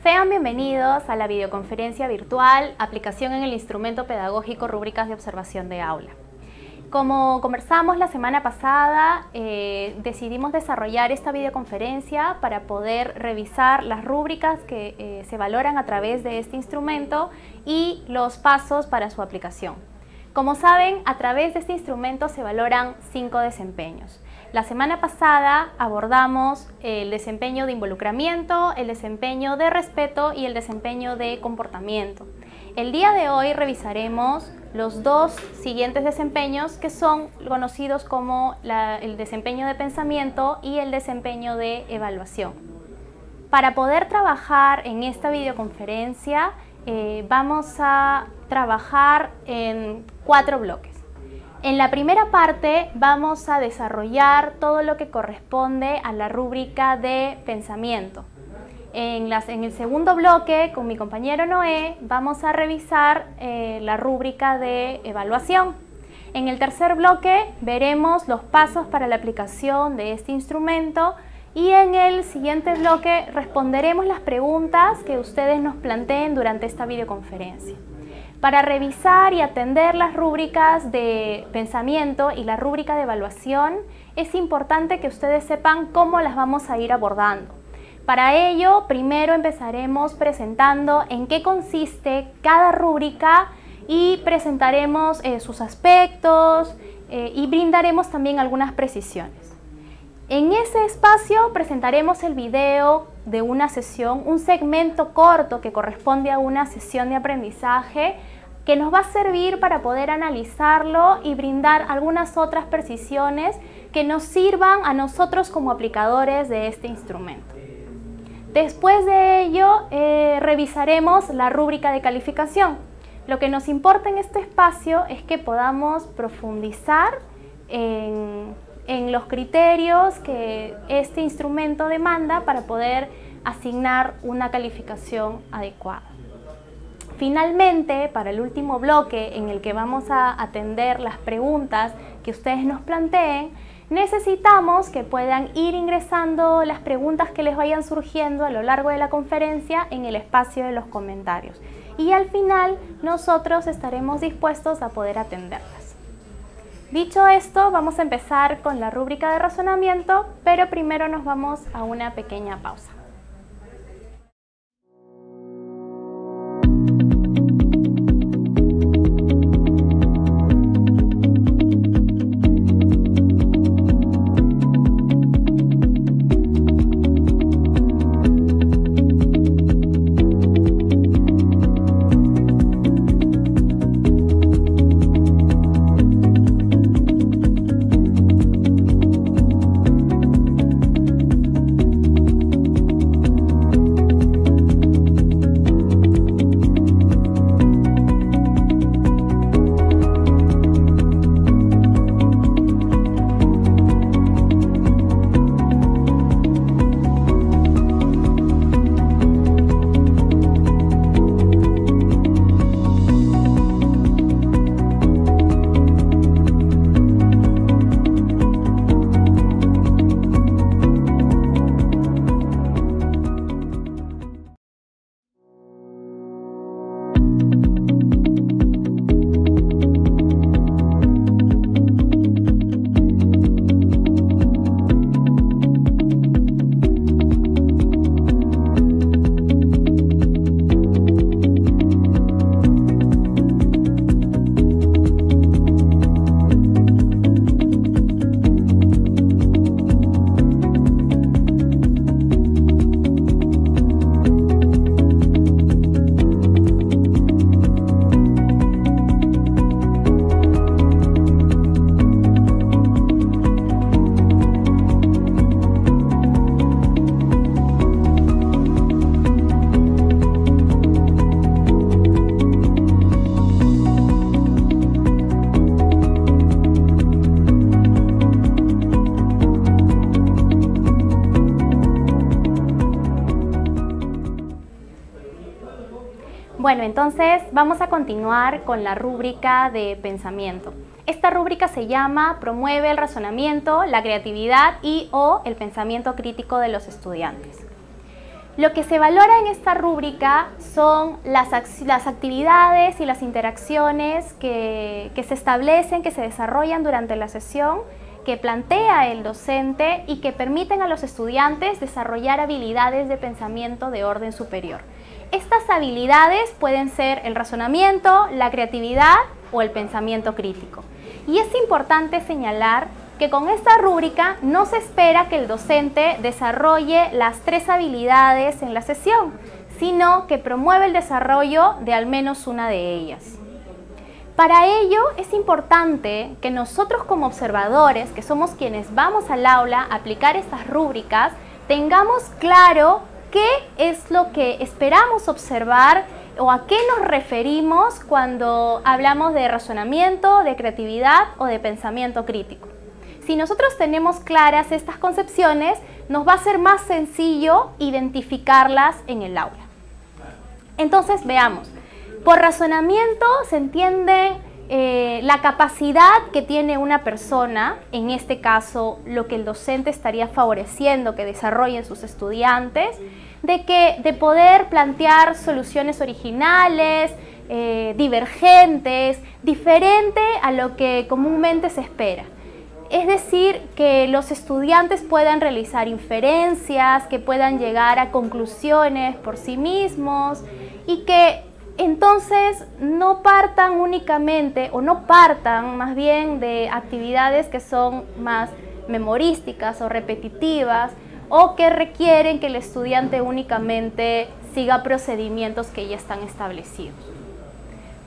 Sean bienvenidos a la videoconferencia virtual Aplicación en el Instrumento Pedagógico Rúbricas de Observación de Aula. Como conversamos la semana pasada, decidimos desarrollar esta videoconferencia para poder revisar las rúbricas que se valoran a través de este instrumento y los pasos para su aplicación. Como saben, a través de este instrumento se valoran 5 desempeños. La semana pasada abordamos el desempeño de involucramiento, el desempeño de respeto y el desempeño de comportamiento. El día de hoy revisaremos los 2 siguientes desempeños que son conocidos como el desempeño de pensamiento y el desempeño de evaluación. Para poder trabajar en esta videoconferencia vamos a trabajar en 4 bloques. En la primera parte vamos a desarrollar todo lo que corresponde a la rúbrica de pensamiento. En el segundo bloque, con mi compañero Noé, vamos a revisar la rúbrica de evaluación. En el tercer bloque veremos los pasos para la aplicación de este instrumento y en el siguiente bloque responderemos las preguntas que ustedes nos planteen durante esta videoconferencia. Para revisar y atender las rúbricas de pensamiento y la rúbrica de evaluación, es importante que ustedes sepan cómo las vamos a ir abordando. Para ello, primero empezaremos presentando en qué consiste cada rúbrica y presentaremos sus aspectos y brindaremos también algunas precisiones. En ese espacio presentaremos el video de una sesión, un segmento corto que corresponde a una sesión de aprendizaje que nos va a servir para poder analizarlo y brindar algunas otras precisiones que nos sirvan a nosotros como aplicadores de este instrumento. Después de ello, revisaremos la rúbrica de calificación. Lo que nos importa en este espacio es que podamos profundizar en los criterios que este instrumento demanda para poder asignar una calificación adecuada. Finalmente, para el último bloque en el que vamos a atender las preguntas que ustedes nos planteen, necesitamos que puedan ir ingresando las preguntas que les vayan surgiendo a lo largo de la conferencia en el espacio de los comentarios. Y al final, nosotros estaremos dispuestos a poder atenderlas. Dicho esto, vamos a empezar con la rúbrica de razonamiento, pero primero nos vamos a una pequeña pausa. Bueno, entonces vamos a continuar con la rúbrica de pensamiento. Esta rúbrica se llama Promueve el razonamiento, la creatividad y o el pensamiento crítico de los estudiantes. Lo que se valora en esta rúbrica son las actividades y las interacciones que se establecen, que se desarrollan durante la sesión, que plantea el docente y que permiten a los estudiantes desarrollar habilidades de pensamiento de orden superior. Estas habilidades pueden ser el razonamiento, la creatividad o el pensamiento crítico. Y es importante señalar que con esta rúbrica no se espera que el docente desarrolle las 3 habilidades en la sesión, sino que promueve el desarrollo de al menos una de ellas. Para ello es importante que nosotros como observadores, que somos quienes vamos al aula a aplicar estas rúbricas, tengamos claro qué es lo que esperamos observar o a qué nos referimos cuando hablamos de razonamiento, de creatividad o de pensamiento crítico. Si nosotros tenemos claras estas concepciones, nos va a ser más sencillo identificarlas en el aula. Entonces, veamos. Por razonamiento se entiende la capacidad que tiene una persona, en este caso lo que el docente estaría favoreciendo que desarrollen sus estudiantes, de poder plantear soluciones originales, divergentes, diferente a lo que comúnmente se espera. Es decir, que los estudiantes puedan realizar inferencias, que puedan llegar a conclusiones por sí mismos y que entonces no partan únicamente, o no partan más bien de actividades que son más memorísticas o repetitivas o que requieren que el estudiante únicamente siga procedimientos que ya están establecidos.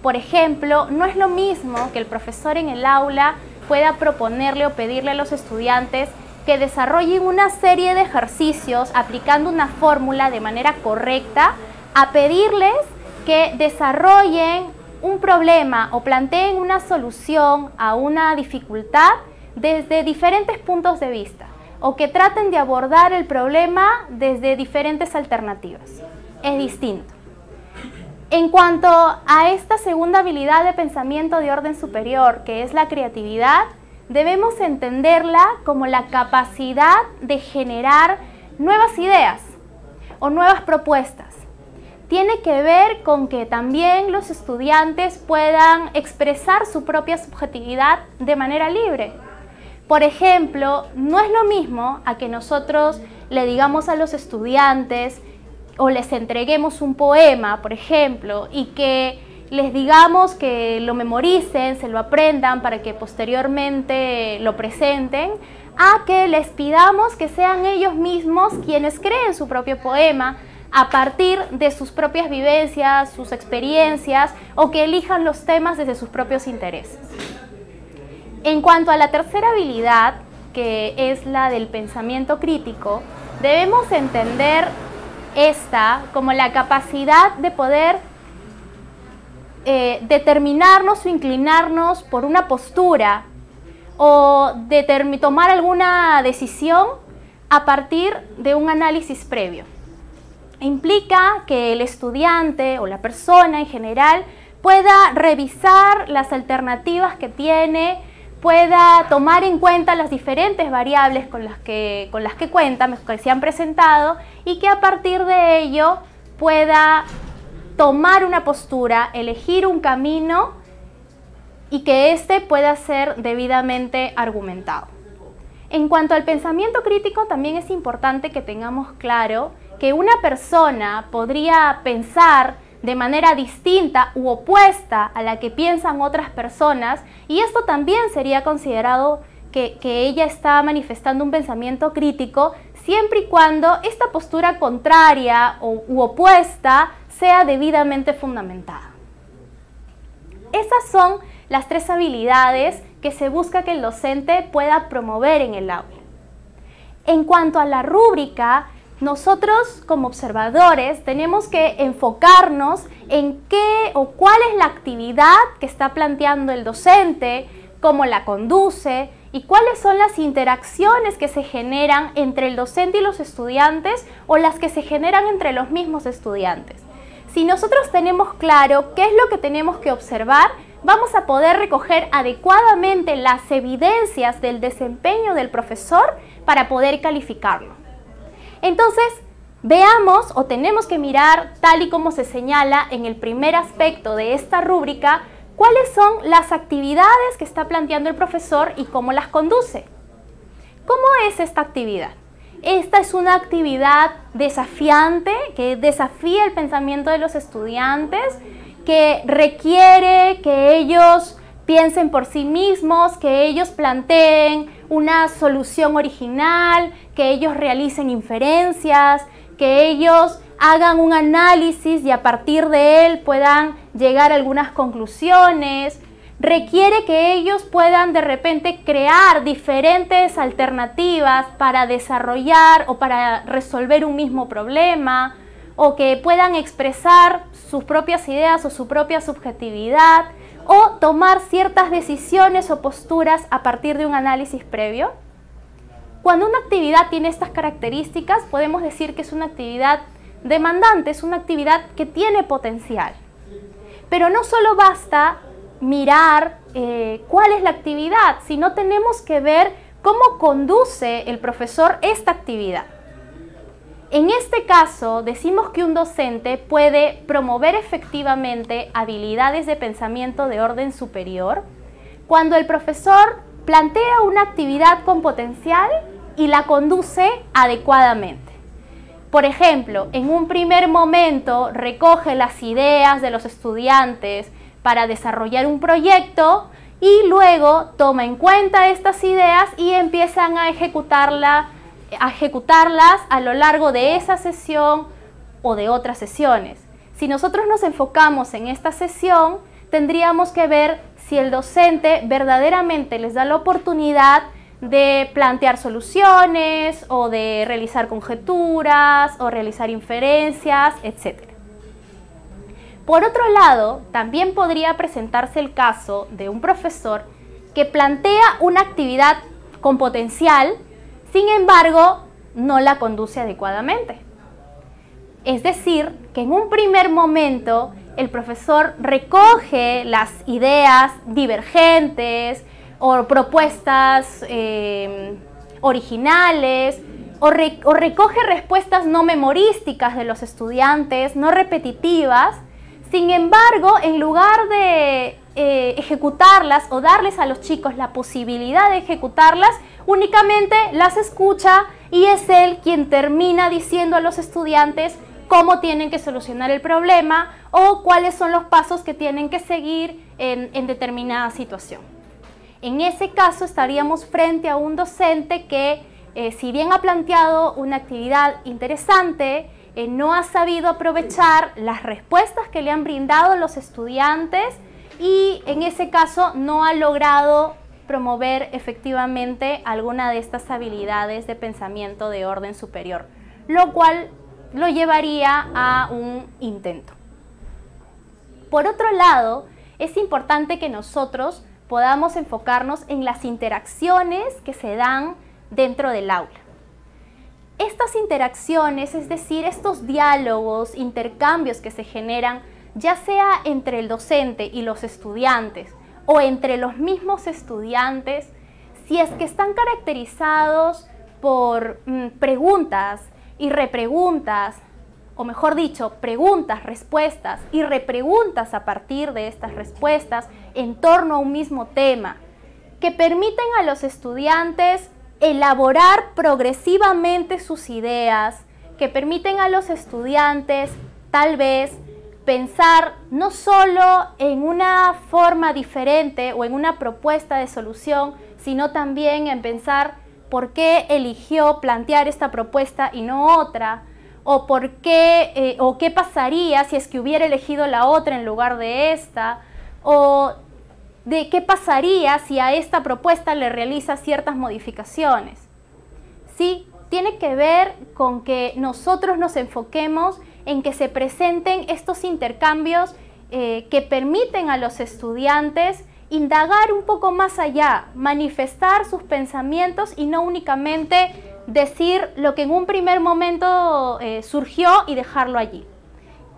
Por ejemplo, no es lo mismo que el profesor en el aula pueda proponerle o pedirle a los estudiantes que desarrollen una serie de ejercicios aplicando una fórmula de manera correcta, a pedirles que desarrollen un problema o planteen una solución a una dificultad desde diferentes puntos de vista, o que traten de abordar el problema desde diferentes alternativas. Es distinto. En cuanto a esta segunda habilidad de pensamiento de orden superior, que es la creatividad, debemos entenderla como la capacidad de generar nuevas ideas o nuevas propuestas. Tiene que ver con que también los estudiantes puedan expresar su propia subjetividad de manera libre. Por ejemplo, no es lo mismo a que nosotros le digamos a los estudiantes o les entreguemos un poema, por ejemplo, y que les digamos que lo memoricen, se lo aprendan para que posteriormente lo presenten, a que les pidamos que sean ellos mismos quienes creen su propio poema a partir de sus propias vivencias, sus experiencias, o que elijan los temas desde sus propios intereses. En cuanto a la tercera habilidad, que es la del pensamiento crítico, debemos entender esta como la capacidad de poder determinarnos o inclinarnos por una postura o tomar alguna decisión a partir de un análisis previo. Implica que el estudiante o la persona en general pueda revisar las alternativas que tiene, pueda tomar en cuenta las diferentes variables con las que cuenta, que se han presentado, y que a partir de ello pueda tomar una postura, elegir un camino y que éste pueda ser debidamente argumentado. En cuanto al pensamiento crítico, también es importante que tengamos claro que una persona podría pensar de manera distinta u opuesta a la que piensan otras personas, y esto también sería considerado que ella está manifestando un pensamiento crítico, siempre y cuando esta postura contraria u opuesta sea debidamente fundamentada. Esas son las 3 habilidades que se busca que el docente pueda promover en el aula. En cuanto a la rúbrica, nosotros como observadores tenemos que enfocarnos en qué o cuál es la actividad que está planteando el docente, cómo la conduce y cuáles son las interacciones que se generan entre el docente y los estudiantes o las que se generan entre los mismos estudiantes. Si nosotros tenemos claro qué es lo que tenemos que observar, vamos a poder recoger adecuadamente las evidencias del desempeño del profesor para poder calificarlo. Entonces, Veamos o tenemos que mirar, tal y como se señala en el primer aspecto de esta rúbrica, cuáles son las actividades que está planteando el profesor y cómo las conduce. ¿Cómo es esta actividad? Esta es una actividad desafiante, que desafía el pensamiento de los estudiantes, que requiere que ellos piensen por sí mismos, que ellos planteen una solución original, que ellos realicen inferencias, que ellos hagan un análisis y a partir de él puedan llegar a algunas conclusiones. Requiere que ellos puedan de repente crear diferentes alternativas para desarrollar o para resolver un mismo problema, o que puedan expresar sus propias ideas o su propia subjetividad, o tomar ciertas decisiones o posturas a partir de un análisis previo. Cuando una actividad tiene estas características, podemos decir que es una actividad demandante, es una actividad que tiene potencial. Pero no solo basta mirar cuál es la actividad, sino tenemos que ver cómo conduce el profesor esta actividad. En este caso, decimos que un docente puede promover efectivamente habilidades de pensamiento de orden superior cuando el profesor plantea una actividad con potencial y la conduce adecuadamente. Por ejemplo, en un primer momento recoge las ideas de los estudiantes para desarrollar un proyecto y luego toma en cuenta estas ideas y empiezan a ejecutarlas a lo largo de esa sesión o de otras sesiones. Si nosotros nos enfocamos en esta sesión, tendríamos que ver si el docente verdaderamente les da la oportunidad de plantear soluciones o de realizar conjeturas o realizar inferencias, etc. Por otro lado, también podría presentarse el caso de un profesor que plantea una actividad con potencial, sin embargo, no la conduce adecuadamente. Es decir, que en un primer momento el profesor recoge las ideas divergentes o propuestas originales o recoge respuestas no memorísticas de los estudiantes, no repetitivas. Sin embargo, en lugar de ejecutarlas o darles a los chicos la posibilidad de ejecutarlas, únicamente las escucha y es él quien termina diciendo a los estudiantes cómo tienen que solucionar el problema o cuáles son los pasos que tienen que seguir en determinada situación. En ese caso estaríamos frente a un docente que, si bien ha planteado una actividad interesante, no ha sabido aprovechar las respuestas que le han brindado los estudiantes y en ese caso no ha logrado promover efectivamente alguna de estas habilidades de pensamiento de orden superior, lo cual lo llevaría a un intento. Por otro lado, es importante que nosotros podamos enfocarnos en las interacciones que se dan dentro del aula. Estas interacciones, es decir, estos diálogos, intercambios que se generan, ya sea entre el docente y los estudiantes o entre los mismos estudiantes, si es que están caracterizados por preguntas y repreguntas, o mejor dicho, preguntas, respuestas y repreguntas a partir de estas respuestas en torno a un mismo tema, que permiten a los estudiantes elaborar progresivamente sus ideas, que permiten a los estudiantes tal vez pensar no solo en una forma diferente o en una propuesta de solución, sino también en pensar por qué eligió plantear esta propuesta y no otra, o por qué o qué pasaría si es que hubiera elegido la otra en lugar de esta, o de qué pasaría si a esta propuesta le realiza ciertas modificaciones. Sí, tiene que ver con que nosotros nos enfoquemos en que se presenten estos intercambios que permiten a los estudiantes indagar un poco más allá, manifestar sus pensamientos y no únicamente decir lo que en un primer momento surgió y dejarlo allí.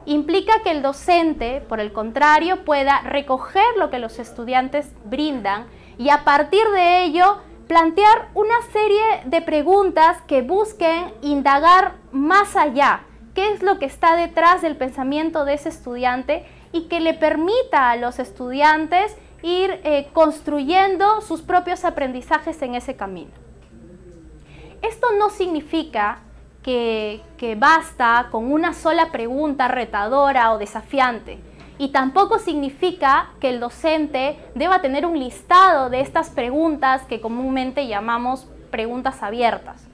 Implica que el docente, por el contrario, pueda recoger lo que los estudiantes brindan y a partir de ello plantear una serie de preguntas que busquen indagar más allá, qué es lo que está detrás del pensamiento de ese estudiante y que le permita a los estudiantes ir construyendo sus propios aprendizajes en ese camino. Esto no significa que basta con una sola pregunta retadora o desafiante, y tampoco significa que el docente deba tener un listado de estas preguntas que comúnmente llamamos preguntas abiertas.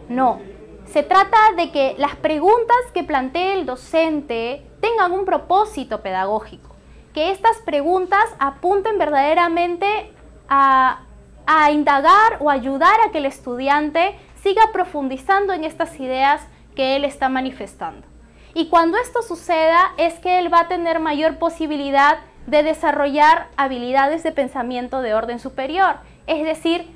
No, se trata de que las preguntas que plantee el docente tengan un propósito pedagógico, que estas preguntas apunten verdaderamente a indagar o ayudar a que el estudiante siga profundizando en estas ideas que él está manifestando. Y cuando esto suceda es que él va a tener mayor posibilidad de desarrollar habilidades de pensamiento de orden superior, es decir,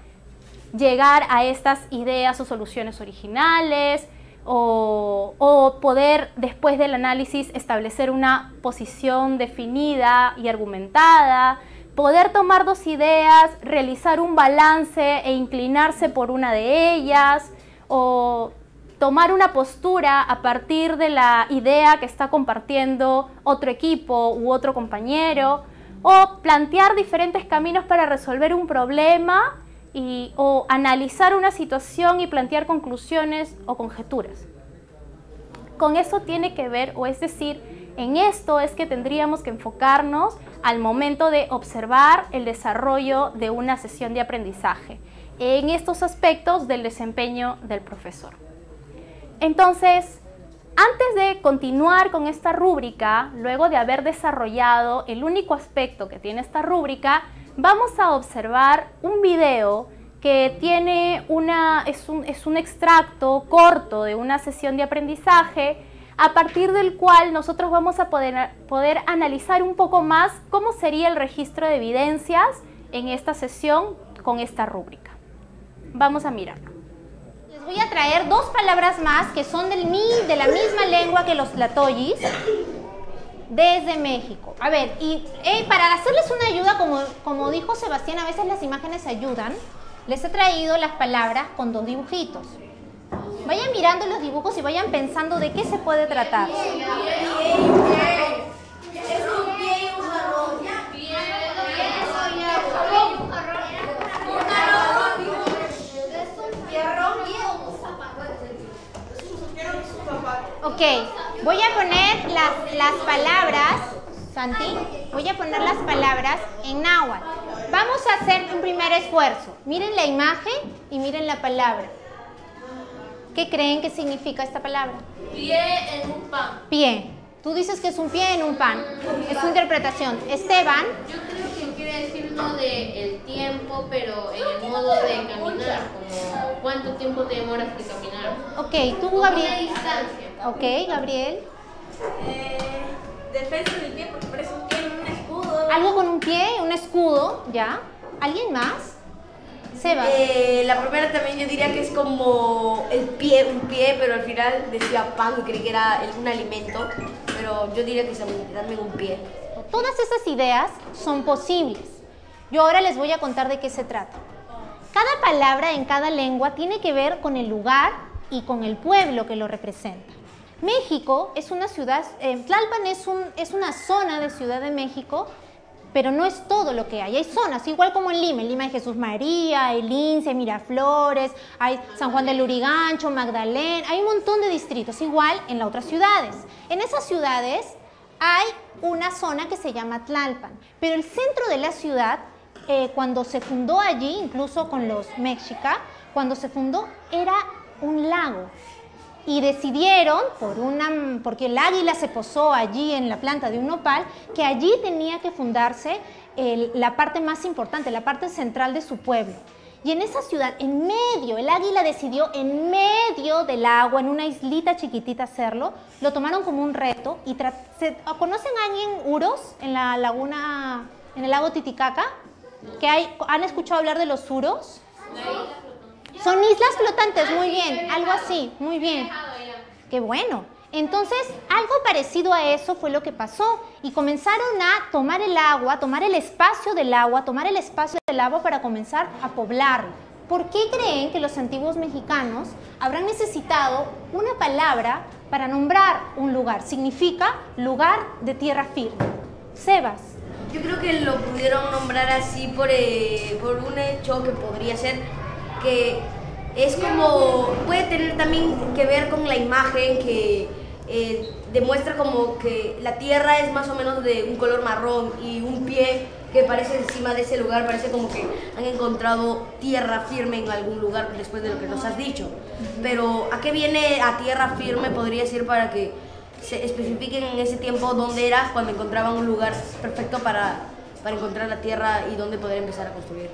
llegar a estas ideas o soluciones originales o poder después del análisis establecer una posición definida y argumentada, poder tomar dos ideas, realizar un balance e inclinarse por una de ellas, o tomar una postura a partir de la idea que está compartiendo otro equipo u otro compañero, o plantear diferentes caminos para resolver un problema o analizar una situación y plantear conclusiones o conjeturas. Con eso tiene que ver, o es decir, en esto es que tendríamos que enfocarnos al momento de observar el desarrollo de una sesión de aprendizaje, en estos aspectos del desempeño del profesor. Entonces, antes de continuar con esta rúbrica, luego de haber desarrollado el único aspecto que tiene esta rúbrica, vamos a observar un video que tiene es un extracto corto de una sesión de aprendizaje, a partir del cual nosotros vamos a poder analizar un poco más cómo sería el registro de evidencias en esta sesión con esta rúbrica. Vamos a mirarlo. Les voy a traer dos palabras más que son de la misma lengua que los tlatoyis, desde México. A ver, y para hacerles una ayuda, como dijo Sebastián, a veces las imágenes ayudan, les he traído las palabras con dos dibujitos. Vayan mirando los dibujos y vayan pensando de qué se puede tratar. Ok, voy a poner las palabras, Santi, voy a poner las palabras en náhuatl. Vamos a hacer un primer esfuerzo. Miren la imagen y miren la palabra. ¿Qué creen que significa esta palabra? Pie en un pan. Pie. Tú dices que es un pie en un pan. Es su interpretación. Esteban. Yo creo que quiere decir no de el tiempo, pero en el modo de caminar, como cuánto tiempo te demoras de caminar. Ok, tú, Gabriel. Una distancia. Ok, Gabriel. Defensa del pie, porque parece un pie en un escudo. Algo con un pie, un escudo, ¿ya? ¿Alguien más? Sebas. La primera también yo diría que es como el pie, un pie, pero al final decía pan, creí que era un alimento, pero yo diría que es también un pie. Todas esas ideas son posibles. Yo ahora les voy a contar de qué se trata. Cada palabra en cada lengua tiene que ver con el lugar y con el pueblo que lo representa. México es una ciudad, Tlalpan es una zona de Ciudad de México, pero no es todo lo que hay. Hay zonas, igual como en Lima hay Jesús María, hay Lince, hay Miraflores, hay San Juan del Lurigancho, Magdalena, hay un montón de distritos, igual en las otras ciudades. En esas ciudades hay una zona que se llama Tlalpan, pero el centro de la ciudad, cuando se fundó allí, incluso con los mexica, cuando se fundó era un lago. Y decidieron, porque el águila se posó allí en la planta de un nopal, que allí tenía que fundarse la parte más importante, la parte central de su pueblo. Y en esa ciudad, en medio, el águila decidió en medio del agua, en una islita chiquitita hacerlo, lo tomaron como un reto. Y ¿conocen a alguien Uros en la laguna, en el lago Titicaca? ¿Han escuchado hablar de los Uros? Son islas flotantes, muy bien, algo así, muy bien. Qué bueno. Entonces, algo parecido a eso fue lo que pasó y comenzaron a tomar el agua, tomar el espacio del agua, tomar el espacio del agua para comenzar a poblarlo. ¿por qué creen que los antiguos mexicanos habrán necesitado una palabra para nombrar un lugar? Significa lugar de tierra firme. Sebas. Yo creo que lo pudieron nombrar así por un hecho que podría ser que es como, puede tener también que ver con la imagen que demuestra como que la tierra es más o menos de un color marrón y un pie que parece encima de ese lugar, parece como que han encontrado tierra firme en algún lugar después de lo que nos has dicho. Pero ¿a qué viene a tierra firme? Podría ser para que se especifiquen en ese tiempo dónde era cuando encontraban un lugar perfecto para encontrar la tierra y dónde poder empezar a construir.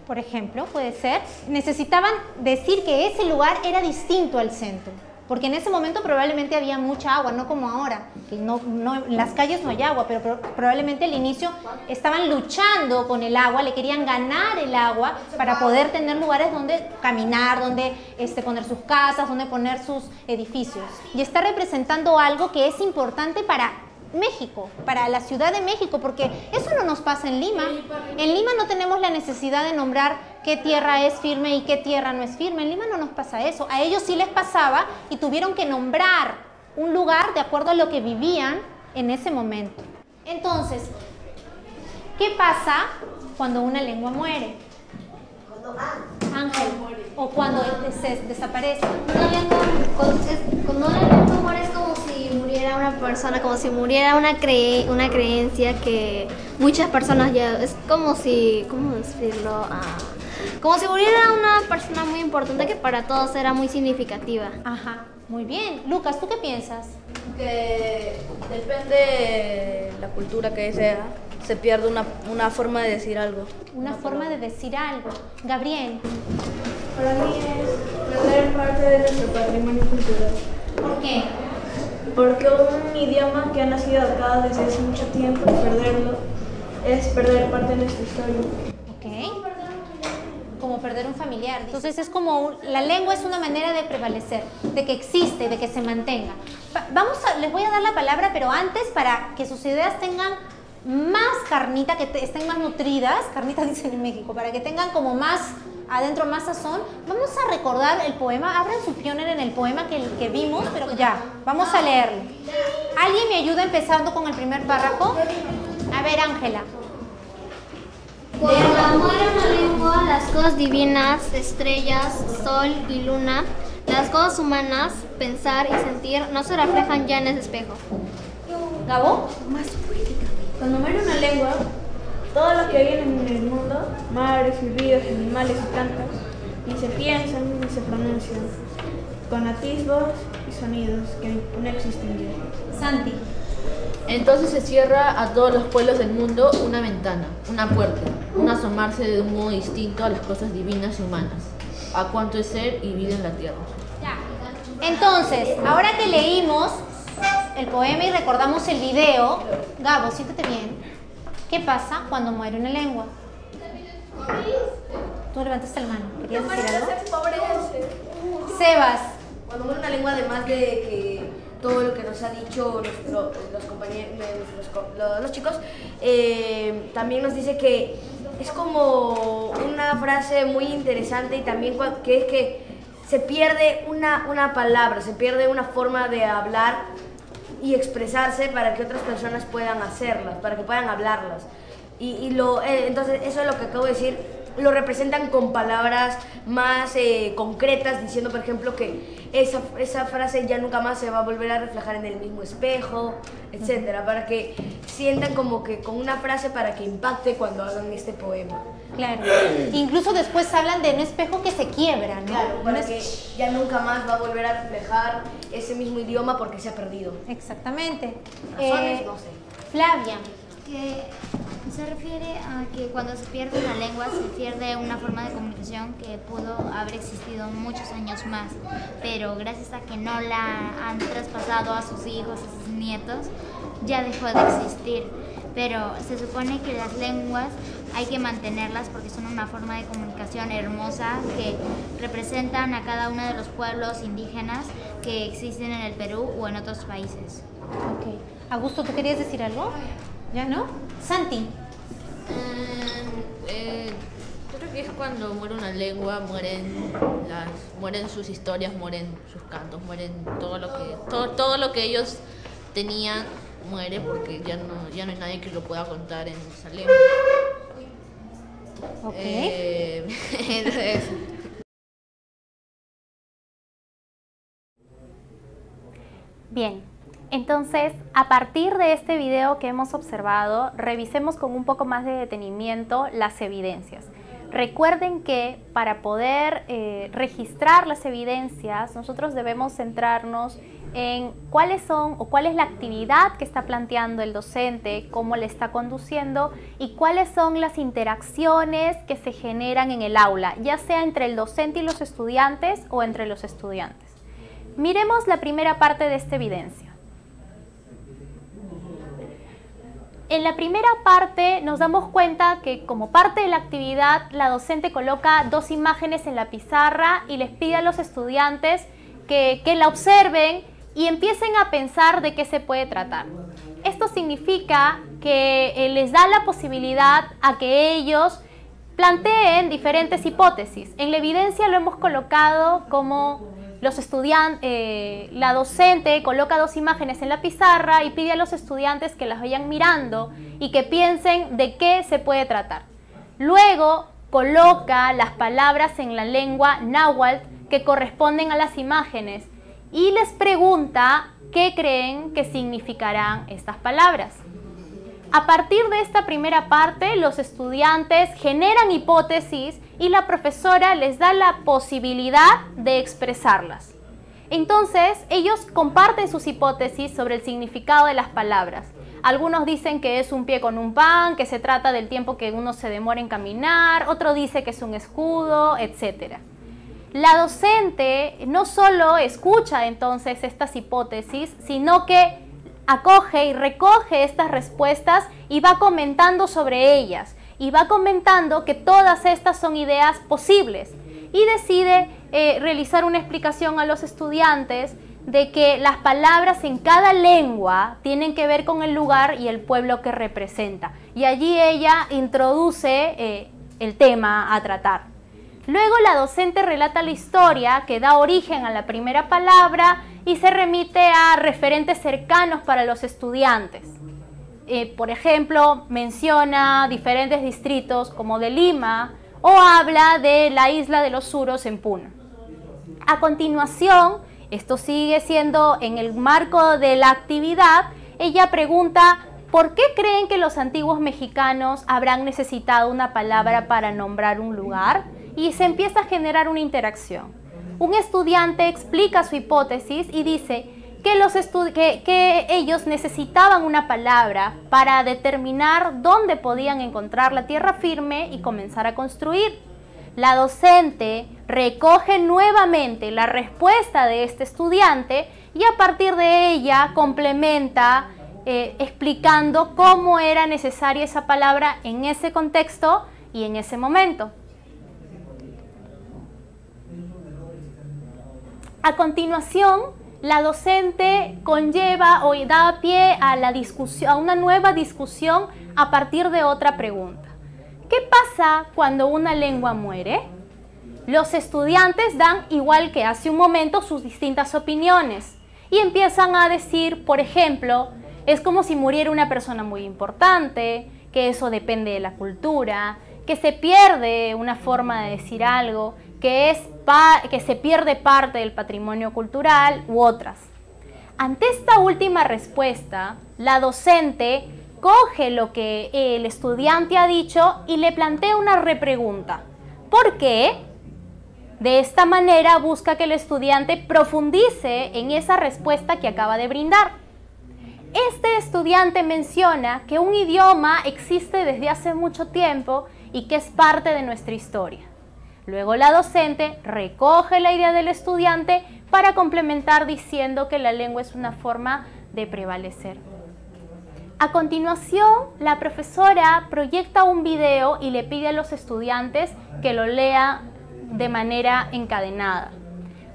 Por ejemplo, puede ser, necesitaban decir que ese lugar era distinto al centro, porque en ese momento probablemente había mucha agua, no como ahora, que en las calles no hay agua, pero probablemente al inicio estaban luchando con el agua, le querían ganar el agua para poder tener lugares donde caminar, donde poner sus casas, donde poner sus edificios. Y está representando algo que es importante para México, para la Ciudad de México, porque eso no nos pasa en Lima. En Lima no tenemos la necesidad de nombrar qué tierra es firme y qué tierra no es firme. En Lima no nos pasa eso. A ellos sí les pasaba y tuvieron que nombrar un lugar de acuerdo a lo que vivían en ese momento. Entonces, ¿qué pasa cuando una lengua muere? Ángel, o cuando desaparece. Cuando una lengua muere es como si muriera una persona, como si muriera una creencia que muchas personas ya... Es como si... ¿Cómo decirlo? Como si muriera una persona muy importante que para todos era muy significativa. Ajá, muy bien. Lucas, ¿tú qué piensas? Que depende de la cultura que sea, se pierde una forma de decir algo. Una forma de decir algo. Gabriel. Para mí es perder parte de nuestro patrimonio cultural. ¿Por qué? Porque un idioma que ha nacido acá desde hace mucho tiempo, perderlo es perder parte de nuestra historia. Ok. Como perder un familiar. Entonces es como, la lengua es una manera de prevalecer, de que existe, de que se mantenga. Les voy a dar la palabra, pero antes para que sus ideas tengan más carnita, que estén más nutridas, carnita dicen en México, para que tengan como más adentro, más sazón, vamos a recordar el poema. Abran su pioner en el poema que vimos, pero ya, vamos a leerlo. ¿Alguien me ayuda empezando con el primer párrafo? A ver, Ángela. Cuando muere una lengua, las cosas divinas, estrellas, sol y luna, las cosas humanas, pensar y sentir, no se reflejan ya en ese espejo. ¿Gabo? Cuando muere una lengua, todo lo que hay en el mundo, mares y ríos, animales y plantas, ni se piensan ni se pronuncian, con atisbos y sonidos que no existen ya. Santi. Entonces se cierra a todos los pueblos del mundo una ventana, una puerta, un asomarse de un modo distinto a las cosas divinas y humanas, a cuanto es ser y vida en la tierra. Entonces, ahora que leímos el poema y recordamos el video, Gabo, siéntate bien. ¿Qué pasa cuando muere una lengua? Tú levantaste la mano, ¿querías decir algo? Sebas. Cuando muere una lengua, además de que todo lo que nos ha dicho los compañeros, los chicos, también nos dice que es como una frase muy interesante y también que es que se pierde una palabra, se pierde una forma de hablar y expresarse para que otras personas puedan hacerlas, para que puedan hablarlas. Entonces eso es lo que acabo de decir, lo representan con palabras más concretas, diciendo por ejemplo que esa frase ya nunca más se va a volver a reflejar en el mismo espejo, etcétera, para que sientan como que con una frase para que impacte cuando hagan este poema. Claro. Incluso después hablan de un espejo que se quiebra, ¿no? Claro, para que ya nunca más va a volver a reflejar ese mismo idioma porque se ha perdido. Exactamente. Razones, no sé. Flavia. Que se refiere a que cuando se pierde una lengua se pierde una forma de comunicación que pudo haber existido muchos años más, pero gracias a que no la han traspasado a sus hijos, a sus nietos, ya dejó de existir. Pero se supone que las lenguas hay que mantenerlas porque son una forma de comunicación hermosa que representan a cada uno de los pueblos indígenas que existen en el Perú o en otros países. Ok. Augusto, ¿tú querías decir algo? ¿Ya no? Santi. Yo creo que es cuando muere una lengua, mueren sus historias, mueren sus cantos, mueren todo lo que ellos tenían muere porque ya no hay nadie que lo pueda contar en esa lengua. Entonces, bien, entonces a partir de este video que hemos observado, revisemos con un poco más de detenimiento las evidencias. Recuerden que para poder registrar las evidencias, nosotros debemos centrarnos en cuáles son o cuál es la actividad que está planteando el docente, cómo le está conduciendo y cuáles son las interacciones que se generan en el aula, ya sea entre el docente y los estudiantes o entre los estudiantes. Miremos la primera parte de esta evidencia. En la primera parte nos damos cuenta que como parte de la actividad la docente coloca dos imágenes en la pizarra y les pide a los estudiantes que la observen y empiecen a pensar de qué se puede tratar. Esto significa que les da la posibilidad a que ellos planteen diferentes hipótesis. En la evidencia lo hemos colocado como los estudiantes, la docente coloca dos imágenes en la pizarra y pide a los estudiantes que las vayan mirando y que piensen de qué se puede tratar. Luego coloca las palabras en la lengua náhuatl que corresponden a las imágenes y les pregunta qué creen que significarán estas palabras. A partir de esta primera parte, los estudiantes generan hipótesis y la profesora les da la posibilidad de expresarlas. Entonces, ellos comparten sus hipótesis sobre el significado de las palabras. Algunos dicen que es un pie con un pan, que se trata del tiempo que uno se demora en caminar, otro dice que es un escudo, etc. La docente no solo escucha entonces estas hipótesis, sino que acoge y recoge estas respuestas y va comentando sobre ellas. Y va comentando que todas estas son ideas posibles. Y decide realizar una explicación a los estudiantes de que las palabras en cada lengua tienen que ver con el lugar y el pueblo que representa. Y allí ella introduce el tema a tratar. Luego la docente relata la historia que da origen a la primera palabra y se remite a referentes cercanos para los estudiantes. Por ejemplo, menciona diferentes distritos como de Lima o habla de la isla de los Suros en Puno. A continuación, esto sigue siendo en el marco de la actividad, ella pregunta ¿por qué creen que los antiguos mexicanos habrán necesitado una palabra para nombrar un lugar? Y se empieza a generar una interacción. Un estudiante explica su hipótesis y dice que ellos necesitaban una palabra para determinar dónde podían encontrar la tierra firme y comenzar a construir. La docente recoge nuevamente la respuesta de este estudiante y a partir de ella complementa explicando cómo era necesaria esa palabra en ese contexto y en ese momento. A continuación, la docente conlleva o da pie a la discusión, a una nueva discusión a partir de otra pregunta. ¿Qué pasa cuando una lengua muere? Los estudiantes dan, igual que hace un momento, sus distintas opiniones y empiezan a decir, por ejemplo, es como si muriera una persona muy importante, que eso depende de la cultura, que se pierde una forma de decir algo, que se pierde parte del patrimonio cultural u otras. Ante esta última respuesta, la docente coge lo que el estudiante ha dicho y le plantea una repregunta. ¿Por qué? De esta manera busca que el estudiante profundice en esa respuesta que acaba de brindar. Este estudiante menciona que un idioma existe desde hace mucho tiempo y que es parte de nuestra historia. Luego la docente recoge la idea del estudiante para complementar diciendo que la lengua es una forma de prevalecer. A continuación, la profesora proyecta un video y le pide a los estudiantes que lo lean de manera encadenada.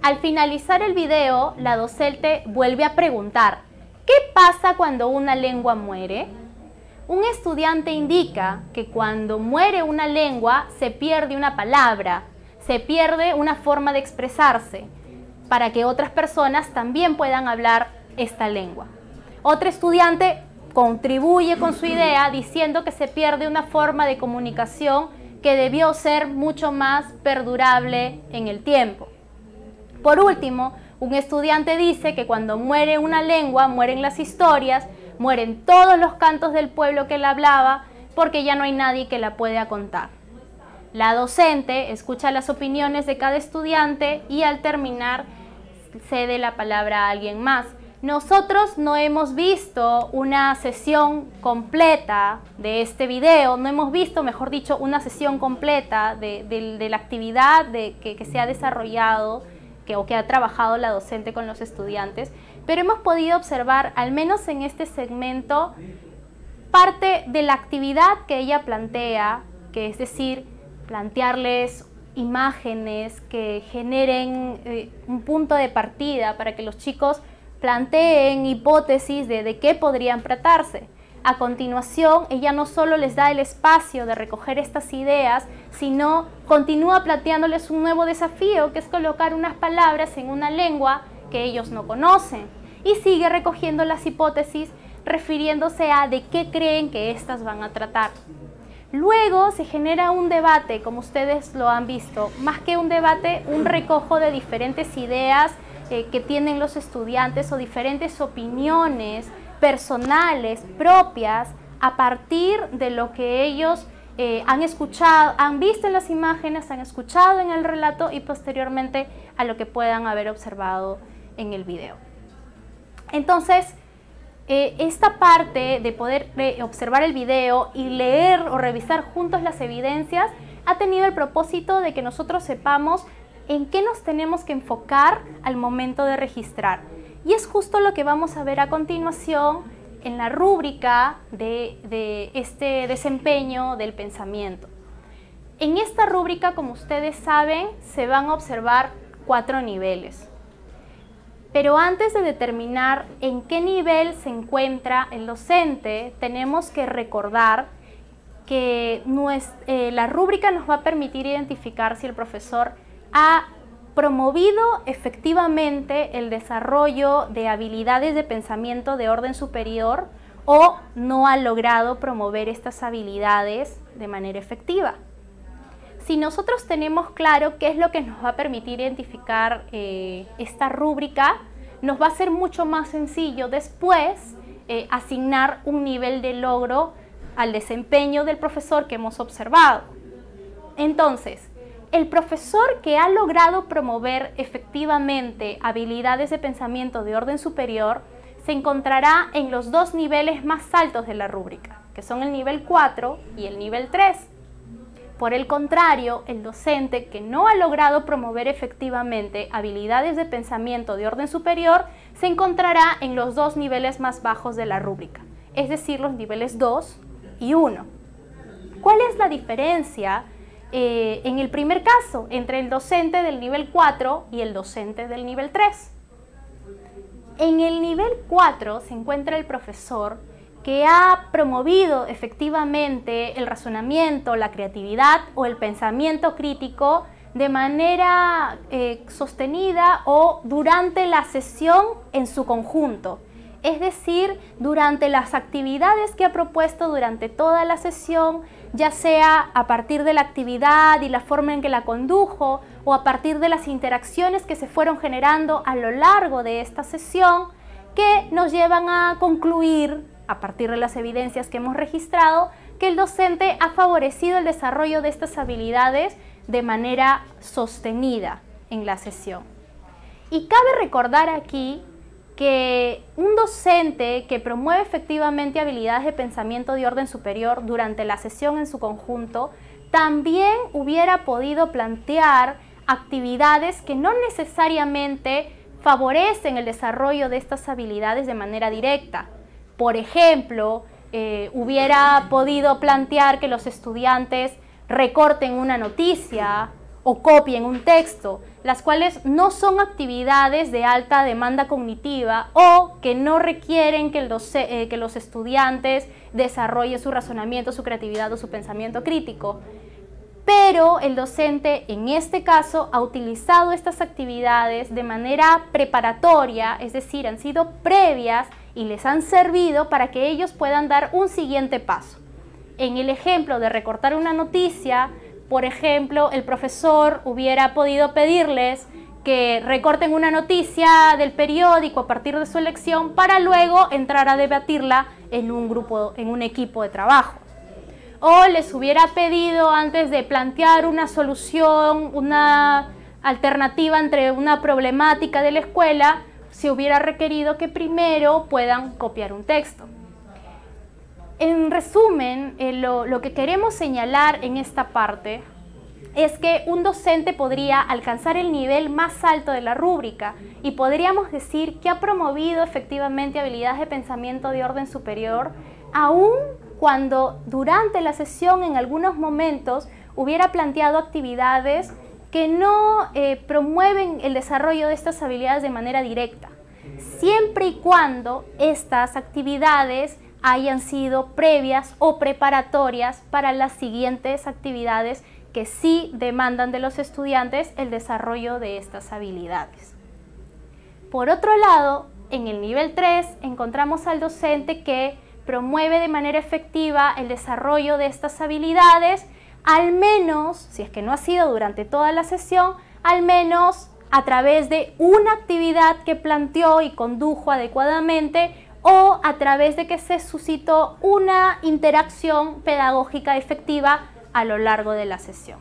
Al finalizar el video, la docente vuelve a preguntar, ¿qué pasa cuando una lengua muere? Un estudiante indica que cuando muere una lengua se pierde una palabra, se pierde una forma de expresarse, para que otras personas también puedan hablar esta lengua. Otro estudiante contribuye con su idea diciendo que se pierde una forma de comunicación que debió ser mucho más perdurable en el tiempo. Por último, un estudiante dice que cuando muere una lengua, mueren las historias, mueren todos los cantos del pueblo que la hablaba, porque ya no hay nadie que la pueda contar. La docente escucha las opiniones de cada estudiante y al terminar cede la palabra a alguien más. Nosotros no hemos visto una sesión completa de este video, no hemos visto, mejor dicho, una sesión completa de la actividad que se ha desarrollado o que ha trabajado la docente con los estudiantes, pero hemos podido observar, al menos en este segmento, parte de la actividad que ella plantea, que es decir, plantearles imágenes que generen un punto de partida para que los chicos planteen hipótesis de qué podrían tratarse. A continuación, ella no solo les da el espacio de recoger estas ideas, sino continúa planteándoles un nuevo desafío, que es colocar unas palabras en una lengua que ellos no conocen, y sigue recogiendo las hipótesis refiriéndose a de qué creen que éstas van a tratar. Luego se genera un debate, como ustedes lo han visto, más que un debate, un recojo de diferentes ideas que tienen los estudiantes o diferentes opiniones personales, propias, a partir de lo que ellos han escuchado, han visto en las imágenes, han escuchado en el relato y posteriormente a lo que puedan haber observado en el video. Entonces, esta parte de poder observar el video y leer o revisar juntos las evidencias ha tenido el propósito de que nosotros sepamos en qué nos tenemos que enfocar al momento de registrar. Y es justo lo que vamos a ver a continuación en la rúbrica de este desempeño del pensamiento. En esta rúbrica, como ustedes saben, se van a observar 4 niveles. Pero antes de determinar en qué nivel se encuentra el docente, tenemos que recordar que la rúbrica nos va a permitir identificar si el profesor ha promovido efectivamente el desarrollo de habilidades de pensamiento de orden superior o no ha logrado promover estas habilidades de manera efectiva. Si nosotros tenemos claro qué es lo que nos va a permitir identificar esta rúbrica, nos va a ser mucho más sencillo después asignar un nivel de logro al desempeño del profesor que hemos observado. Entonces, el profesor que ha logrado promover efectivamente habilidades de pensamiento de orden superior se encontrará en los 2 niveles más altos de la rúbrica, que son el nivel 4 y el nivel 3. Por el contrario, el docente que no ha logrado promover efectivamente habilidades de pensamiento de orden superior se encontrará en los 2 niveles más bajos de la rúbrica, es decir, los niveles 2 y 1. ¿Cuál es la diferencia en el primer caso entre el docente del nivel 4 y el docente del nivel 3? En el nivel 4 se encuentra el profesor que ha promovido efectivamente el razonamiento, la creatividad o el pensamiento crítico de manera sostenida o durante la sesión en su conjunto. Es decir, durante las actividades que ha propuesto durante toda la sesión, ya sea a partir de la actividad y la forma en que la condujo o a partir de las interacciones que se fueron generando a lo largo de esta sesión, que nos llevan a concluir, a partir de las evidencias que hemos registrado, que el docente ha favorecido el desarrollo de estas habilidades de manera sostenida en la sesión. Y cabe recordar aquí que un docente que promueve efectivamente habilidades de pensamiento de orden superior durante la sesión en su conjunto, también hubiera podido plantear actividades que no necesariamente favorecen el desarrollo de estas habilidades de manera directa. Por ejemplo, hubiera podido plantear que los estudiantes recorten una noticia o copien un texto, las cuales no son actividades de alta demanda cognitiva o que no requieren que los estudiantes desarrollen su razonamiento, su creatividad o su pensamiento crítico. Pero el docente en este caso ha utilizado estas actividades de manera preparatoria, es decir, han sido previas y les han servido para que ellos puedan dar un siguiente paso. En el ejemplo de recortar una noticia, por ejemplo, el profesor hubiera podido pedirles que recorten una noticia del periódico a partir de su elección para luego entrar a debatirla en un grupo, en un equipo de trabajo. O les hubiera pedido, antes de plantear una solución, una alternativa entre una problemática de la escuela, se hubiera requerido que primero puedan copiar un texto. En resumen, lo que queremos señalar en esta parte es que un docente podría alcanzar el nivel más alto de la rúbrica y podríamos decir que ha promovido efectivamente habilidades de pensamiento de orden superior, aun cuando durante la sesión en algunos momentos hubiera planteado actividades que no promueven el desarrollo de estas habilidades de manera directa, siempre y cuando estas actividades hayan sido previas o preparatorias para las siguientes actividades que sí demandan de los estudiantes el desarrollo de estas habilidades. Por otro lado, en el nivel 3 encontramos al docente que promueve de manera efectiva el desarrollo de estas habilidades, al menos, si es que no ha sido durante toda la sesión, al menos a través de una actividad que planteó y condujo adecuadamente o a través de que se suscitó una interacción pedagógica efectiva a lo largo de la sesión.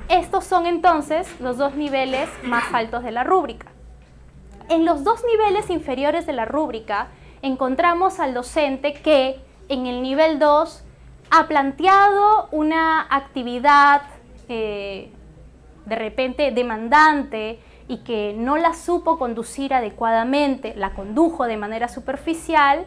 Estos son entonces los dos niveles más altos de la rúbrica. En los dos niveles inferiores de la rúbrica encontramos al docente que en el nivel 2 ha planteado una actividad de repente demandante y que no la supo conducir adecuadamente, la condujo de manera superficial,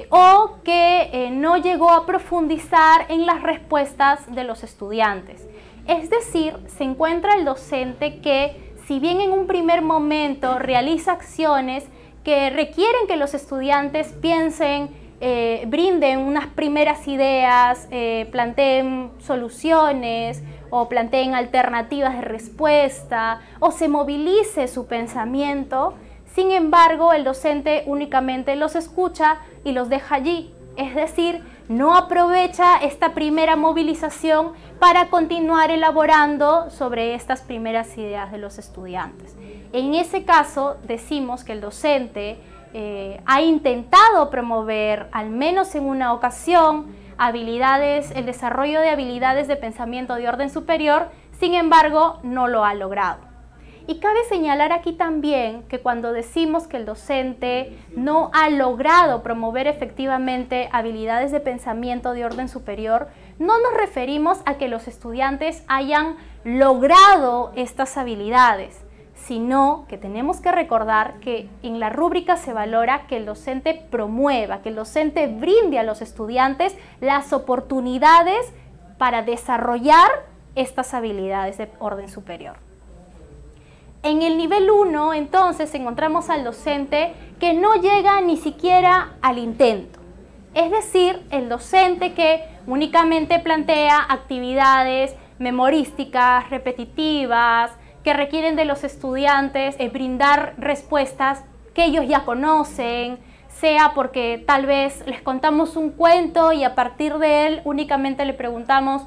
o que no llegó a profundizar en las respuestas de los estudiantes. Es decir, se encuentra el docente que, si bien en un primer momento realiza acciones que requieren que los estudiantes piensen, brinden unas primeras ideas, planteen soluciones o planteen alternativas de respuesta o se movilice su pensamiento, sin embargo, el docente únicamente los escucha y los deja allí, es decir, no aprovecha esta primera movilización para continuar elaborando sobre estas primeras ideas de los estudiantes. En ese caso, decimos que el docente ha intentado promover, al menos en una ocasión, el desarrollo de habilidades de pensamiento de orden superior, sin embargo, no lo ha logrado. Y cabe señalar aquí también que cuando decimos que el docente no ha logrado promover efectivamente habilidades de pensamiento de orden superior, no nos referimos a que los estudiantes hayan logrado estas habilidades, sino que tenemos que recordar que en la rúbrica se valora que el docente promueva, que el docente brinde a los estudiantes las oportunidades para desarrollar estas habilidades de orden superior. En el nivel 1, entonces, encontramos al docente que no llega ni siquiera al intento. Es decir, el docente que únicamente plantea actividades memorísticas, repetitivas, que requieren de los estudiantes brindar respuestas que ellos ya conocen, sea porque tal vez les contamos un cuento y a partir de él únicamente le preguntamos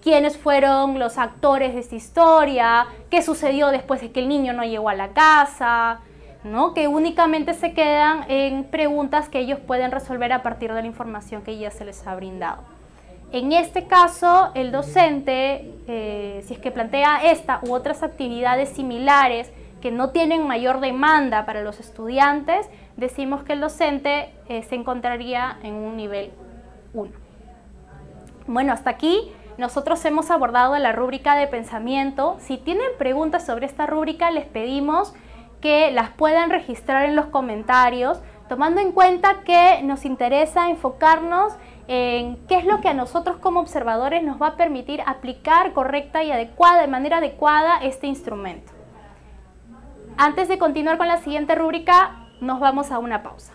quiénes fueron los actores de esta historia, qué sucedió después de que el niño no llegó a la casa, ¿no? Que únicamente se quedan en preguntas que ellos pueden resolver a partir de la información que ya se les ha brindado. En este caso, el docente, si es que plantea esta u otras actividades similares que no tienen mayor demanda para los estudiantes, decimos que el docente se encontraría en un nivel 1. Bueno, hasta aquí nosotros hemos abordado la rúbrica de pensamiento. Si tienen preguntas sobre esta rúbrica, les pedimos que las puedan registrar en los comentarios, tomando en cuenta que nos interesa enfocarnos en qué es lo que a nosotros como observadores nos va a permitir aplicar correcta y adecuada, de manera adecuada, este instrumento. Antes de continuar con la siguiente rúbrica, nos vamos a una pausa.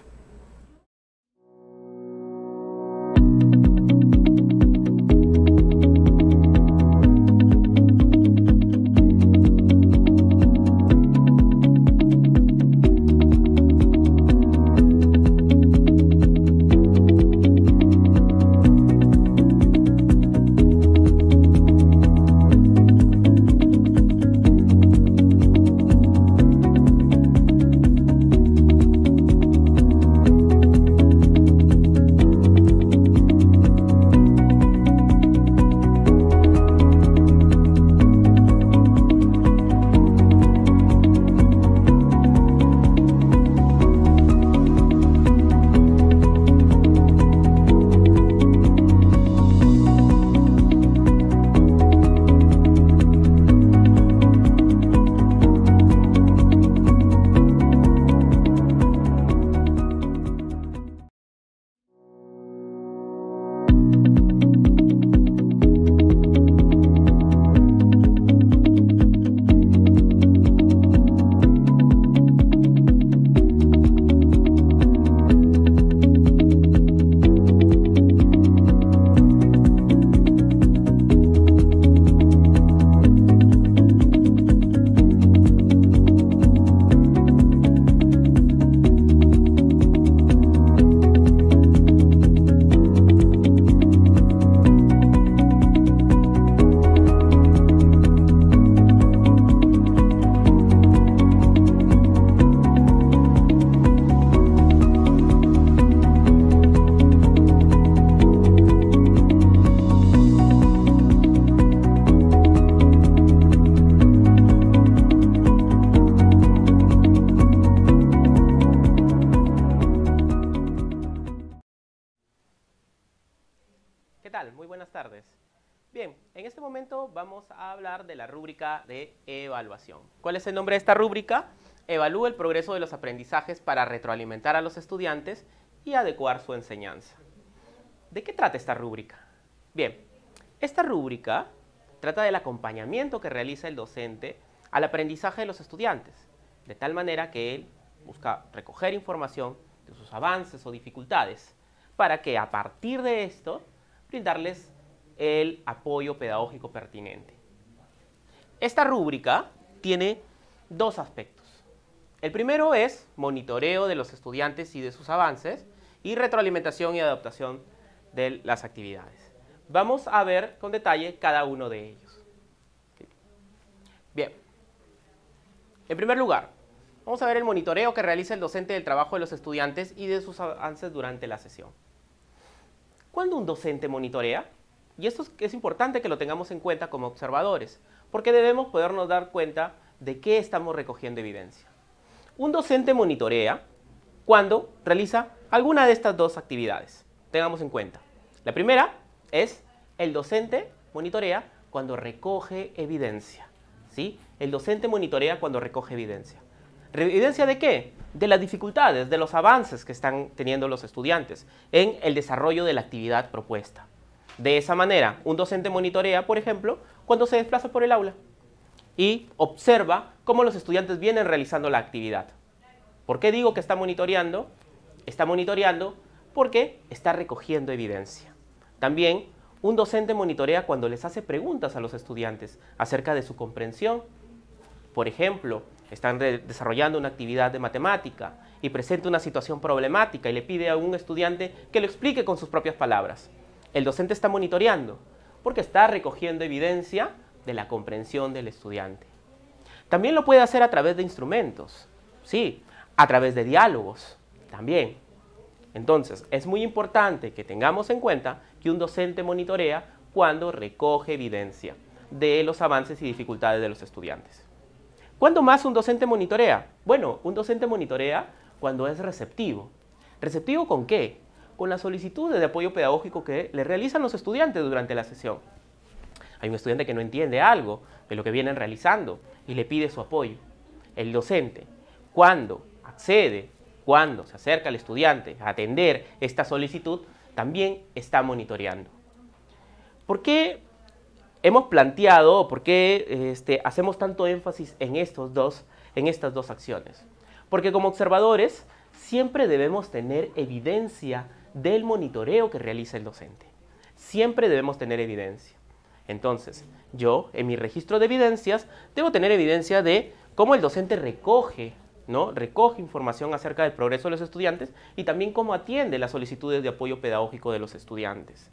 ¿Qué tal? Muy buenas tardes. Bien, en este momento vamos a hablar de la rúbrica de evaluación. ¿Cuál es el nombre de esta rúbrica? Evalúa el progreso de los aprendizajes para retroalimentar a los estudiantes y adecuar su enseñanza. ¿De qué trata esta rúbrica? Bien, esta rúbrica trata del acompañamiento que realiza el docente al aprendizaje de los estudiantes, de tal manera que él busca recoger información de sus avances o dificultades, para que a partir de esto brindarles el apoyo pedagógico pertinente. Esta rúbrica tiene dos aspectos. El primero es monitoreo de los estudiantes y de sus avances y retroalimentación y adaptación de las actividades. Vamos a ver con detalle cada uno de ellos. Bien. En primer lugar, vamos a ver el monitoreo que realiza el docente del trabajo de los estudiantes y de sus avances durante la sesión. ¿Cuándo un docente monitorea? Y esto es importante que lo tengamos en cuenta como observadores, porque debemos podernos dar cuenta de qué estamos recogiendo evidencia. Un docente monitorea cuando realiza alguna de estas dos actividades. Tengamos en cuenta. La primera es el docente monitorea cuando recoge evidencia. ¿Sí? El docente monitorea cuando recoge evidencia. ¿Evidencia de qué? De las dificultades, de los avances que están teniendo los estudiantes en el desarrollo de la actividad propuesta. De esa manera, un docente monitorea, por ejemplo, cuando se desplaza por el aula y observa cómo los estudiantes vienen realizando la actividad. ¿Por qué digo que está monitoreando? Está monitoreando porque está recogiendo evidencia. También, un docente monitorea cuando les hace preguntas a los estudiantes acerca de su comprensión. Por ejemplo, están desarrollando una actividad de matemática y presenta una situación problemática y le pide a un estudiante que lo explique con sus propias palabras. El docente está monitoreando porque está recogiendo evidencia de la comprensión del estudiante. También lo puede hacer a través de instrumentos, sí, a través de diálogos también. Entonces, es muy importante que tengamos en cuenta que un docente monitorea cuando recoge evidencia de los avances y dificultades de los estudiantes. ¿Cuándo más un docente monitorea? Bueno, un docente monitorea cuando es receptivo. ¿Receptivo con qué? Con las solicitudes de apoyo pedagógico que le realizan los estudiantes durante la sesión. Hay un estudiante que no entiende algo de lo que vienen realizando y le pide su apoyo. El docente, cuando accede, cuando se acerca al estudiante a atender esta solicitud, también está monitoreando. ¿Por qué hemos planteado, o por qué hacemos tanto énfasis en estas dos acciones? Porque como observadores siempre debemos tener evidencia del monitoreo que realiza el docente. Siempre debemos tener evidencia. Entonces, yo en mi registro de evidencias debo tener evidencia de cómo el docente recoge información acerca del progreso de los estudiantes y también cómo atiende las solicitudes de apoyo pedagógico de los estudiantes.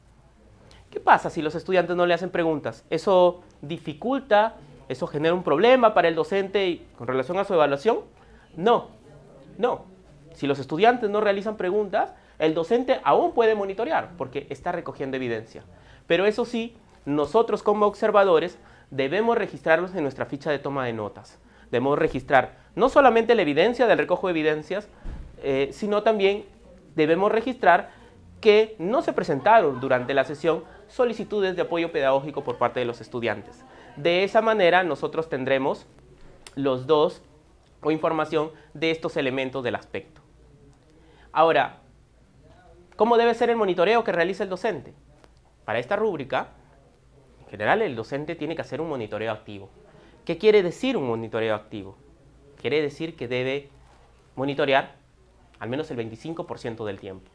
¿Qué pasa si los estudiantes no le hacen preguntas? ¿Eso dificulta? ¿Eso genera un problema para el docente con relación a su evaluación? No. Si los estudiantes no realizan preguntas, el docente aún puede monitorear porque está recogiendo evidencia. Pero eso sí, nosotros como observadores debemos registrarlos en nuestra ficha de toma de notas. Debemos registrar no solamente la evidencia del recojo de evidencias, sino también debemos registrar que no se presentaron durante la sesión solicitudes de apoyo pedagógico por parte de los estudiantes. De esa manera nosotros tendremos los dos o información de estos elementos del aspecto. Ahora, ¿cómo debe ser el monitoreo que realiza el docente? Para esta rúbrica, en general el docente tiene que hacer un monitoreo activo. ¿Qué quiere decir un monitoreo activo? Quiere decir que debe monitorear al menos el 25% del tiempo.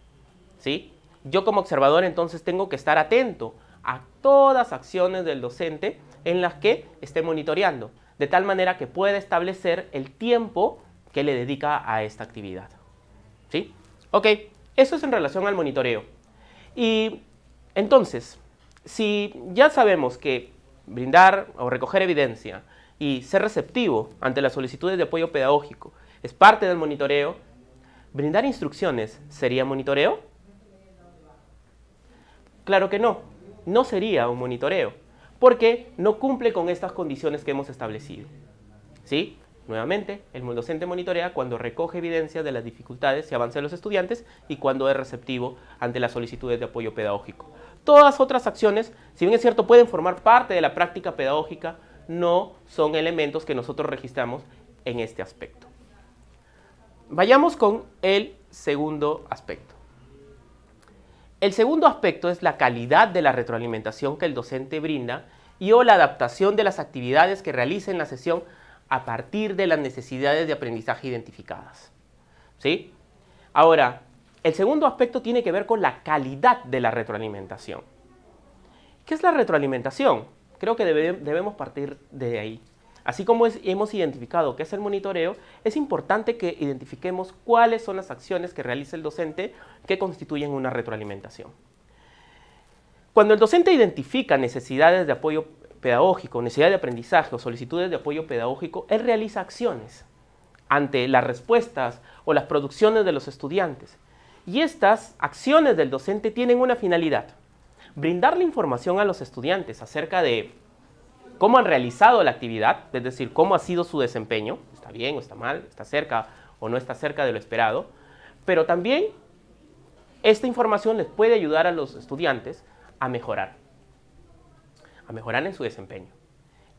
¿Sí? Yo como observador entonces tengo que estar atento a todas acciones del docente en las que esté monitoreando, de tal manera que pueda establecer el tiempo que le dedica a esta actividad. ¿Sí? Ok, eso es en relación al monitoreo. Y entonces, si ya sabemos que brindar o recoger evidencia y ser receptivo ante las solicitudes de apoyo pedagógico es parte del monitoreo, ¿brindar instrucciones sería monitoreo? Claro que no, no sería un monitoreo, porque no cumple con estas condiciones que hemos establecido. ¿Sí? Nuevamente, el docente monitorea cuando recoge evidencia de las dificultades y avances de los estudiantes y cuando es receptivo ante las solicitudes de apoyo pedagógico. Todas otras acciones, si bien es cierto, pueden formar parte de la práctica pedagógica, no son elementos que nosotros registramos en este aspecto. Vayamos con el segundo aspecto. El segundo aspecto es la calidad de la retroalimentación que el docente brinda y o la adaptación de las actividades que realiza en la sesión a partir de las necesidades de aprendizaje identificadas. ¿Sí? Ahora, el segundo aspecto tiene que ver con la calidad de la retroalimentación. ¿Qué es la retroalimentación? Creo que debemos partir de ahí. Así como hemos identificado qué es el monitoreo, es importante que identifiquemos cuáles son las acciones que realiza el docente que constituyen una retroalimentación. Cuando el docente identifica necesidades de apoyo pedagógico, necesidad de aprendizaje o solicitudes de apoyo pedagógico, él realiza acciones ante las respuestas o las producciones de los estudiantes. Y estas acciones del docente tienen una finalidad: brindarle información a los estudiantes acerca de cómo han realizado la actividad, es decir, cómo ha sido su desempeño, está bien o está mal, está cerca o no está cerca de lo esperado, pero también esta información les puede ayudar a los estudiantes a mejorar en su desempeño.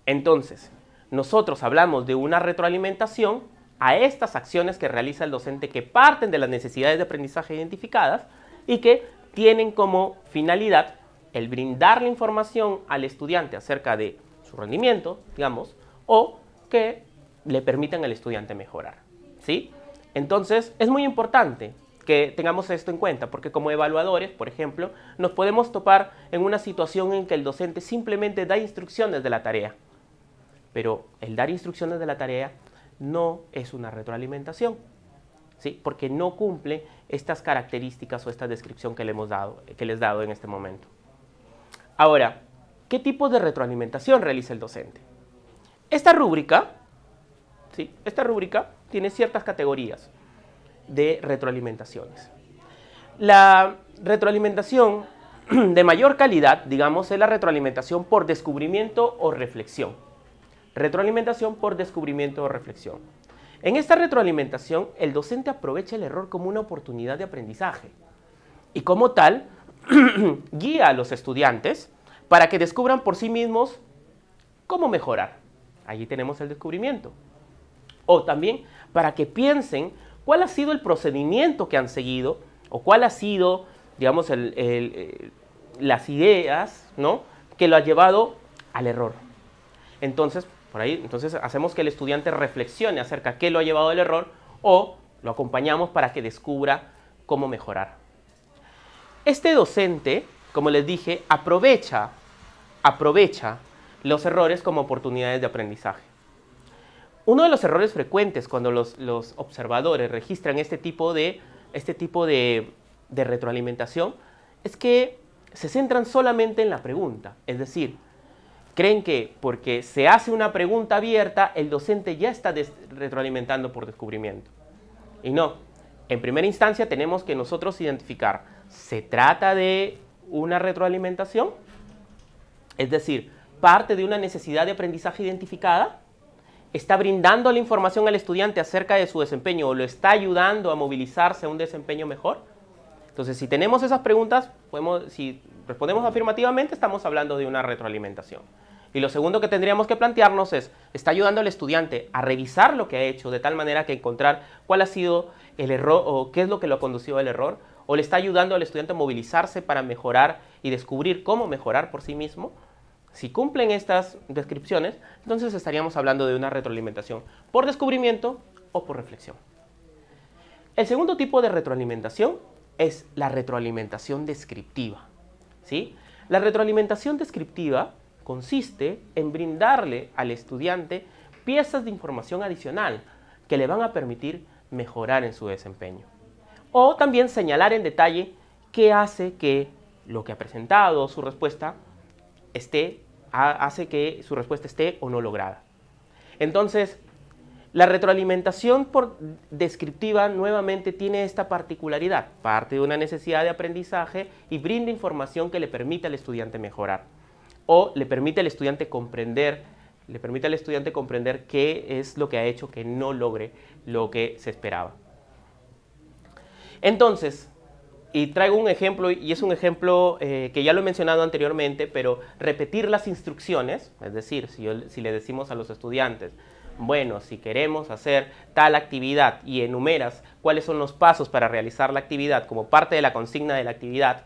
Entonces, nosotros hablamos de una retroalimentación a estas acciones que realiza el docente que parten de las necesidades de aprendizaje identificadas y que tienen como finalidad el brindarle información al estudiante acerca de su rendimiento, digamos, o que le permitan al estudiante mejorar. ¿Sí? Entonces, es muy importante que tengamos esto en cuenta, porque como evaluadores, por ejemplo, nos podemos topar en una situación en que el docente simplemente da instrucciones de la tarea. Pero el dar instrucciones de la tarea no es una retroalimentación, ¿sí? Porque no cumple estas características o esta descripción que les he dado en este momento. Ahora, ¿qué tipo de retroalimentación realiza el docente? Esta rúbrica, ¿sí? Esta rúbrica tiene ciertas categorías de retroalimentaciones. La retroalimentación de mayor calidad, digamos, es la retroalimentación por descubrimiento o reflexión. Retroalimentación por descubrimiento o reflexión. En esta retroalimentación, el docente aprovecha el error como una oportunidad de aprendizaje y como tal, guía a los estudiantes para que descubran por sí mismos cómo mejorar. Allí tenemos el descubrimiento. O también para que piensen cuál ha sido el procedimiento que han seguido o cuál ha sido digamos, las ideas, ¿no?, que lo ha llevado al error. Entonces, por ahí, hacemos que el estudiante reflexione acerca de qué lo ha llevado al error o lo acompañamos para que descubra cómo mejorar. Este docente, como les dije, aprovecha los errores como oportunidades de aprendizaje. Uno de los errores frecuentes cuando los observadores registran este tipo de retroalimentación es que se centran solamente en la pregunta. Es decir, creen que porque se hace una pregunta abierta, el docente ya está retroalimentando por descubrimiento. Y no. En primera instancia tenemos que nosotros identificar, ¿se trata de una retroalimentación? Es decir, parte de una necesidad de aprendizaje identificada, está brindando la información al estudiante acerca de su desempeño o lo está ayudando a movilizarse a un desempeño mejor. Entonces, si tenemos esas preguntas, si respondemos afirmativamente, estamos hablando de una retroalimentación. Y lo segundo que tendríamos que plantearnos es, ¿está ayudando al estudiante a revisar lo que ha hecho de tal manera que encontrar cuál ha sido el error o qué es lo que lo ha conducido al error? ¿O le está ayudando al estudiante a movilizarse para mejorar y descubrir cómo mejorar por sí mismo? Si cumplen estas descripciones, entonces estaríamos hablando de una retroalimentación por descubrimiento o por reflexión. El segundo tipo de retroalimentación es la retroalimentación descriptiva, ¿sí? La retroalimentación descriptiva consiste en brindarle al estudiante piezas de información adicional que le van a permitir mejorar en su desempeño. O también señalar en detalle qué hace que lo que ha presentado, su respuesta, hace que su respuesta esté o no lograda. Entonces, la retroalimentación descriptiva nuevamente tiene esta particularidad, parte de una necesidad de aprendizaje y brinda información que le permite al estudiante mejorar o le permite al estudiante comprender qué es lo que ha hecho que no logre lo que se esperaba. Entonces, y traigo un ejemplo, y es un ejemplo que ya lo he mencionado anteriormente, pero repetir las instrucciones, es decir, si le decimos a los estudiantes, bueno, si queremos hacer tal actividad y enumeras cuáles son los pasos para realizar la actividad como parte de la consigna de la actividad,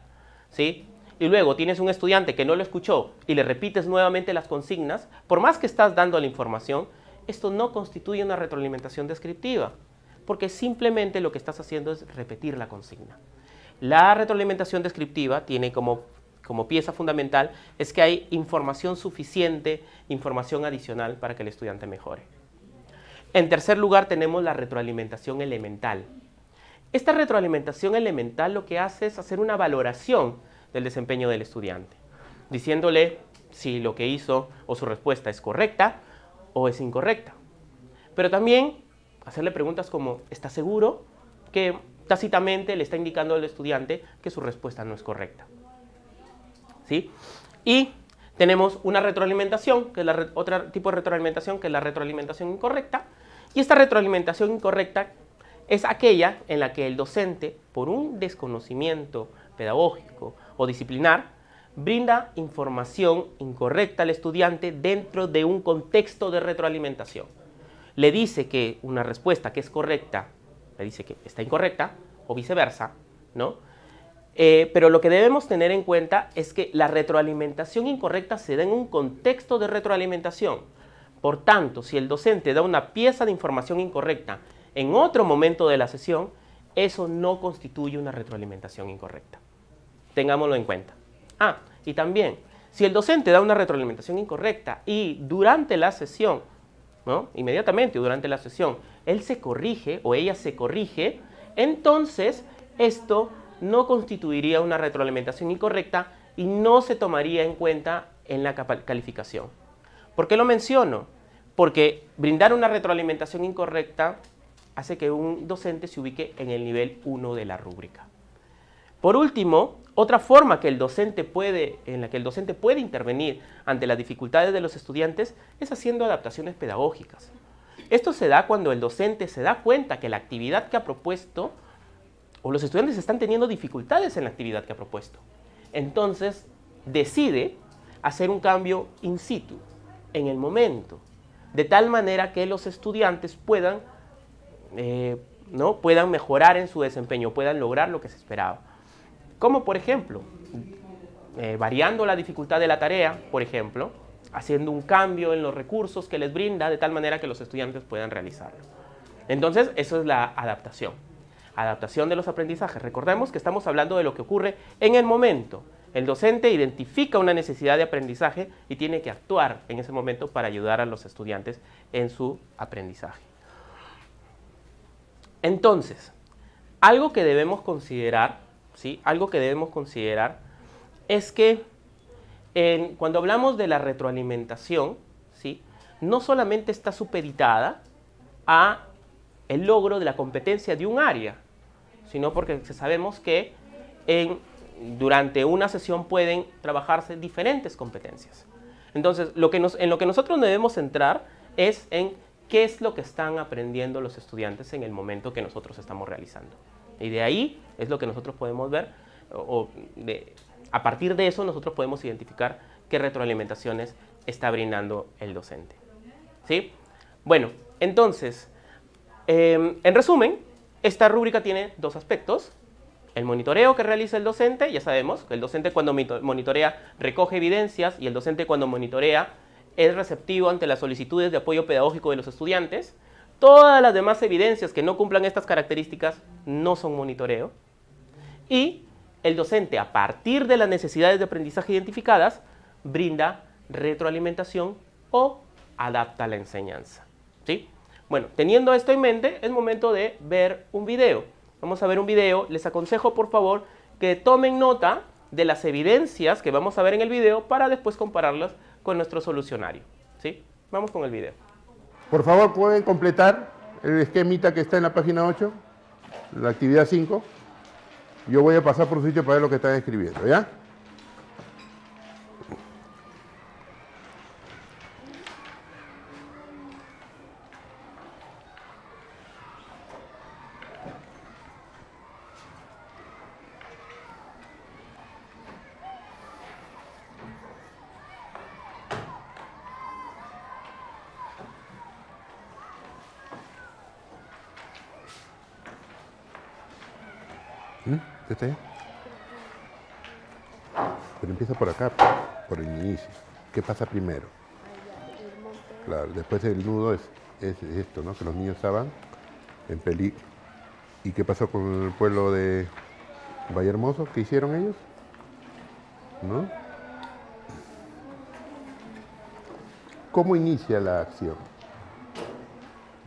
¿sí? Y luego tienes un estudiante que no lo escuchó y le repites nuevamente las consignas, por más que estás dando la información, esto no constituye una retroalimentación descriptiva, porque simplemente lo que estás haciendo es repetir la consigna. La retroalimentación descriptiva tiene como pieza fundamental es que hay información suficiente, información adicional para que el estudiante mejore. En tercer lugar tenemos la retroalimentación elemental. Esta retroalimentación elemental lo que hace es hacer una valoración del desempeño del estudiante, diciéndole si lo que hizo o su respuesta es correcta o es incorrecta. Pero también hacerle preguntas como, ¿está seguro? Que tácitamente le está indicando al estudiante que su respuesta no es correcta, ¿sí? Y tenemos una retroalimentación, que es otro tipo de retroalimentación, que es la retroalimentación incorrecta. Y esta retroalimentación incorrecta es aquella en la que el docente, por un desconocimiento pedagógico o disciplinar, brinda información incorrecta al estudiante dentro de un contexto de retroalimentación. Le dice que una respuesta que es correcta, le dice que está incorrecta, o viceversa, ¿no? Pero lo que debemos tener en cuenta es que la retroalimentación incorrecta se da en un contexto de retroalimentación. Por tanto, si el docente da una pieza de información incorrecta en otro momento de la sesión, eso no constituye una retroalimentación incorrecta. Tengámoslo en cuenta. Y también, si el docente da una retroalimentación incorrecta y durante la sesión, ¿no?, inmediatamente durante la sesión, él se corrige o ella se corrige, entonces esto no constituiría una retroalimentación incorrecta y no se tomaría en cuenta en la calificación. ¿Por qué lo menciono? Porque brindar una retroalimentación incorrecta hace que un docente se ubique en el nivel 1 de la rúbrica. Por último, otra forma en la que el docente puede intervenir ante las dificultades de los estudiantes es haciendo adaptaciones pedagógicas. Esto se da cuando el docente se da cuenta que la actividad que ha propuesto o los estudiantes están teniendo dificultades en la actividad que ha propuesto. Entonces, decide hacer un cambio in situ, en el momento, de tal manera que los estudiantes puedan mejorar en su desempeño, puedan lograr lo que se esperaba. como por ejemplo, variando la dificultad de la tarea, por ejemplo, haciendo un cambio en los recursos que les brinda de tal manera que los estudiantes puedan realizarlo. Entonces, eso es la adaptación. Adaptación de los aprendizajes. Recordemos que estamos hablando de lo que ocurre en el momento. El docente identifica una necesidad de aprendizaje y tiene que actuar en ese momento para ayudar a los estudiantes en su aprendizaje. Entonces, algo que debemos considerar, ¿sí? Algo que debemos considerar es que cuando hablamos de la retroalimentación, ¿sí? No solamente está supeditada a el logro de la competencia de un área, sino porque sabemos que durante una sesión pueden trabajarse diferentes competencias. Entonces, en lo que nosotros debemos centrar es en qué es lo que están aprendiendo los estudiantes en el momento que nosotros estamos realizando. Y de ahí es lo que nosotros podemos ver, a partir de eso nosotros podemos identificar qué retroalimentaciones está brindando el docente. ¿Sí? Bueno, entonces, en resumen, esta rúbrica tiene dos aspectos. El monitoreo que realiza el docente, ya sabemos que el docente cuando monitorea recoge evidencias y el docente cuando monitorea es receptivo ante las solicitudes de apoyo pedagógico de los estudiantes. Todas las demás evidencias que no cumplan estas características no son monitoreo. Y el docente, a partir de las necesidades de aprendizaje identificadas, brinda retroalimentación o adapta la enseñanza. ¿Sí? Bueno, teniendo esto en mente, es momento de ver un video. Vamos a ver un video. Les aconsejo, por favor, que tomen nota de las evidencias que vamos a ver en el video para después compararlas con nuestro solucionario. ¿Sí? Vamos con el video. Por favor, ¿pueden completar el esquemita que está en la página 8? La actividad 5. Yo voy a pasar por un sitio para ver lo que están escribiendo, ¿ya? ¿Está ahí? Pero empieza por acá, por el inicio. ¿Qué pasa primero? Claro, después el nudo es esto, ¿no? Que los niños estaban en peligro. ¿Y qué pasó con el pueblo de Vallehermoso? ¿Qué hicieron ellos? ¿No? ¿Cómo inicia la acción?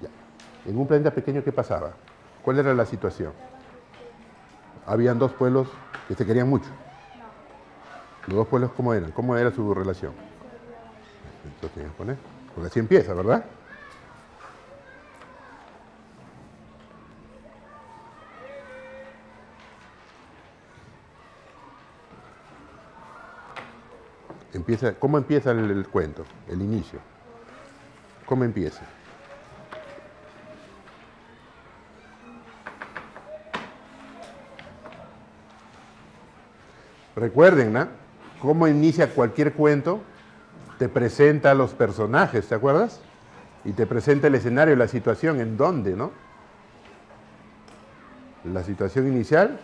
Ya. En un planeta pequeño, ¿qué pasaba? ¿Cuál era la situación? Habían dos pueblos que se querían mucho. Los dos pueblos, ¿cómo eran? ¿Cómo era su relación? Esto tienes que poner. Porque así empieza, ¿verdad? ¿Cómo empieza el cuento? El inicio. ¿Cómo empieza? Recuerden, ¿no? Cómo inicia cualquier cuento, te presenta a los personajes, ¿te acuerdas? Y te presenta el escenario, la situación, en dónde, ¿no? La situación inicial,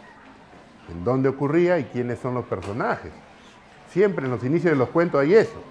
en dónde ocurría y quiénes son los personajes. Siempre en los inicios de los cuentos hay eso.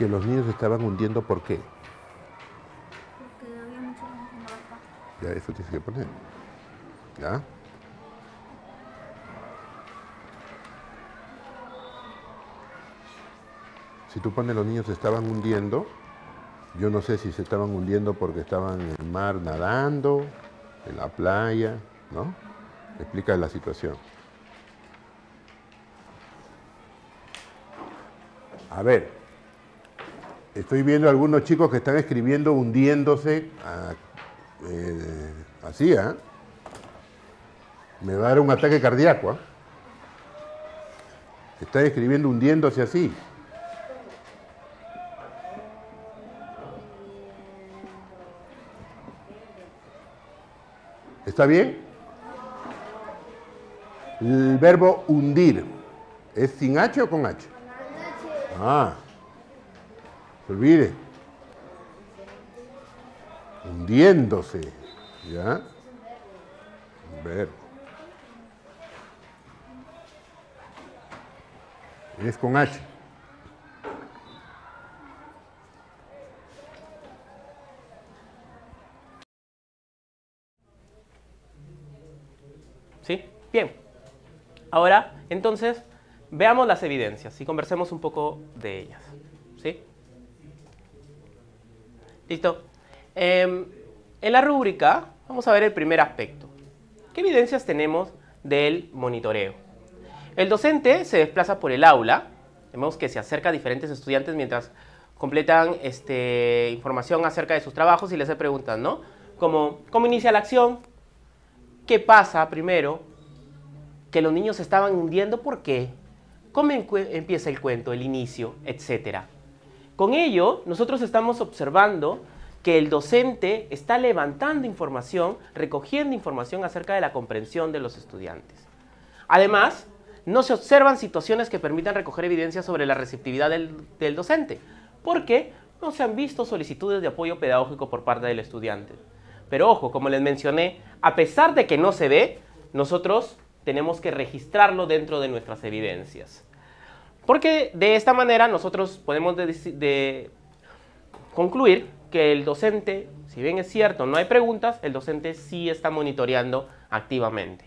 que los niños estaban hundiendo, ¿por qué? Porque había mucho niños en la barca. Ya, eso tienes que poner. ¿Ya? Si tú pones los niños se estaban hundiendo, yo no sé si se estaban hundiendo porque estaban en el mar nadando, en la playa, ¿no? Explica la situación. A ver, estoy viendo algunos chicos que están escribiendo hundiéndose así, ¿ah? Me va a dar un ataque cardíaco, ¿ah? Están escribiendo hundiéndose así. ¿Está bien? El verbo hundir, ¿es sin H o con H? Ah, se olvide. Hundiéndose, ¿ya? Verbo. Es con H. ¿Sí? Bien. Ahora, entonces, veamos las evidencias y conversemos un poco de ellas. ¿Sí? ¿Listo? En la rúbrica vamos a ver el primer aspecto. ¿Qué evidencias tenemos del monitoreo? El docente se desplaza por el aula. Vemos que se acerca a diferentes estudiantes mientras completan información acerca de sus trabajos y les hace preguntas, ¿no? Como, ¿cómo inicia la acción? ¿Qué pasa primero? Que los niños se estaban hundiendo, ¿por qué? ¿Cómo empieza el cuento, el inicio, etcétera? Con ello, nosotros estamos observando que el docente está levantando información, recogiendo información acerca de la comprensión de los estudiantes. Además, no se observan situaciones que permitan recoger evidencia sobre la receptividad del docente, porque no se han visto solicitudes de apoyo pedagógico por parte del estudiante. Pero ojo, como les mencioné, a pesar de que no se ve, nosotros tenemos que registrarlo dentro de nuestras evidencias. Porque de esta manera nosotros podemos concluir que el docente, si bien es cierto, no hay preguntas, el docente sí está monitoreando activamente.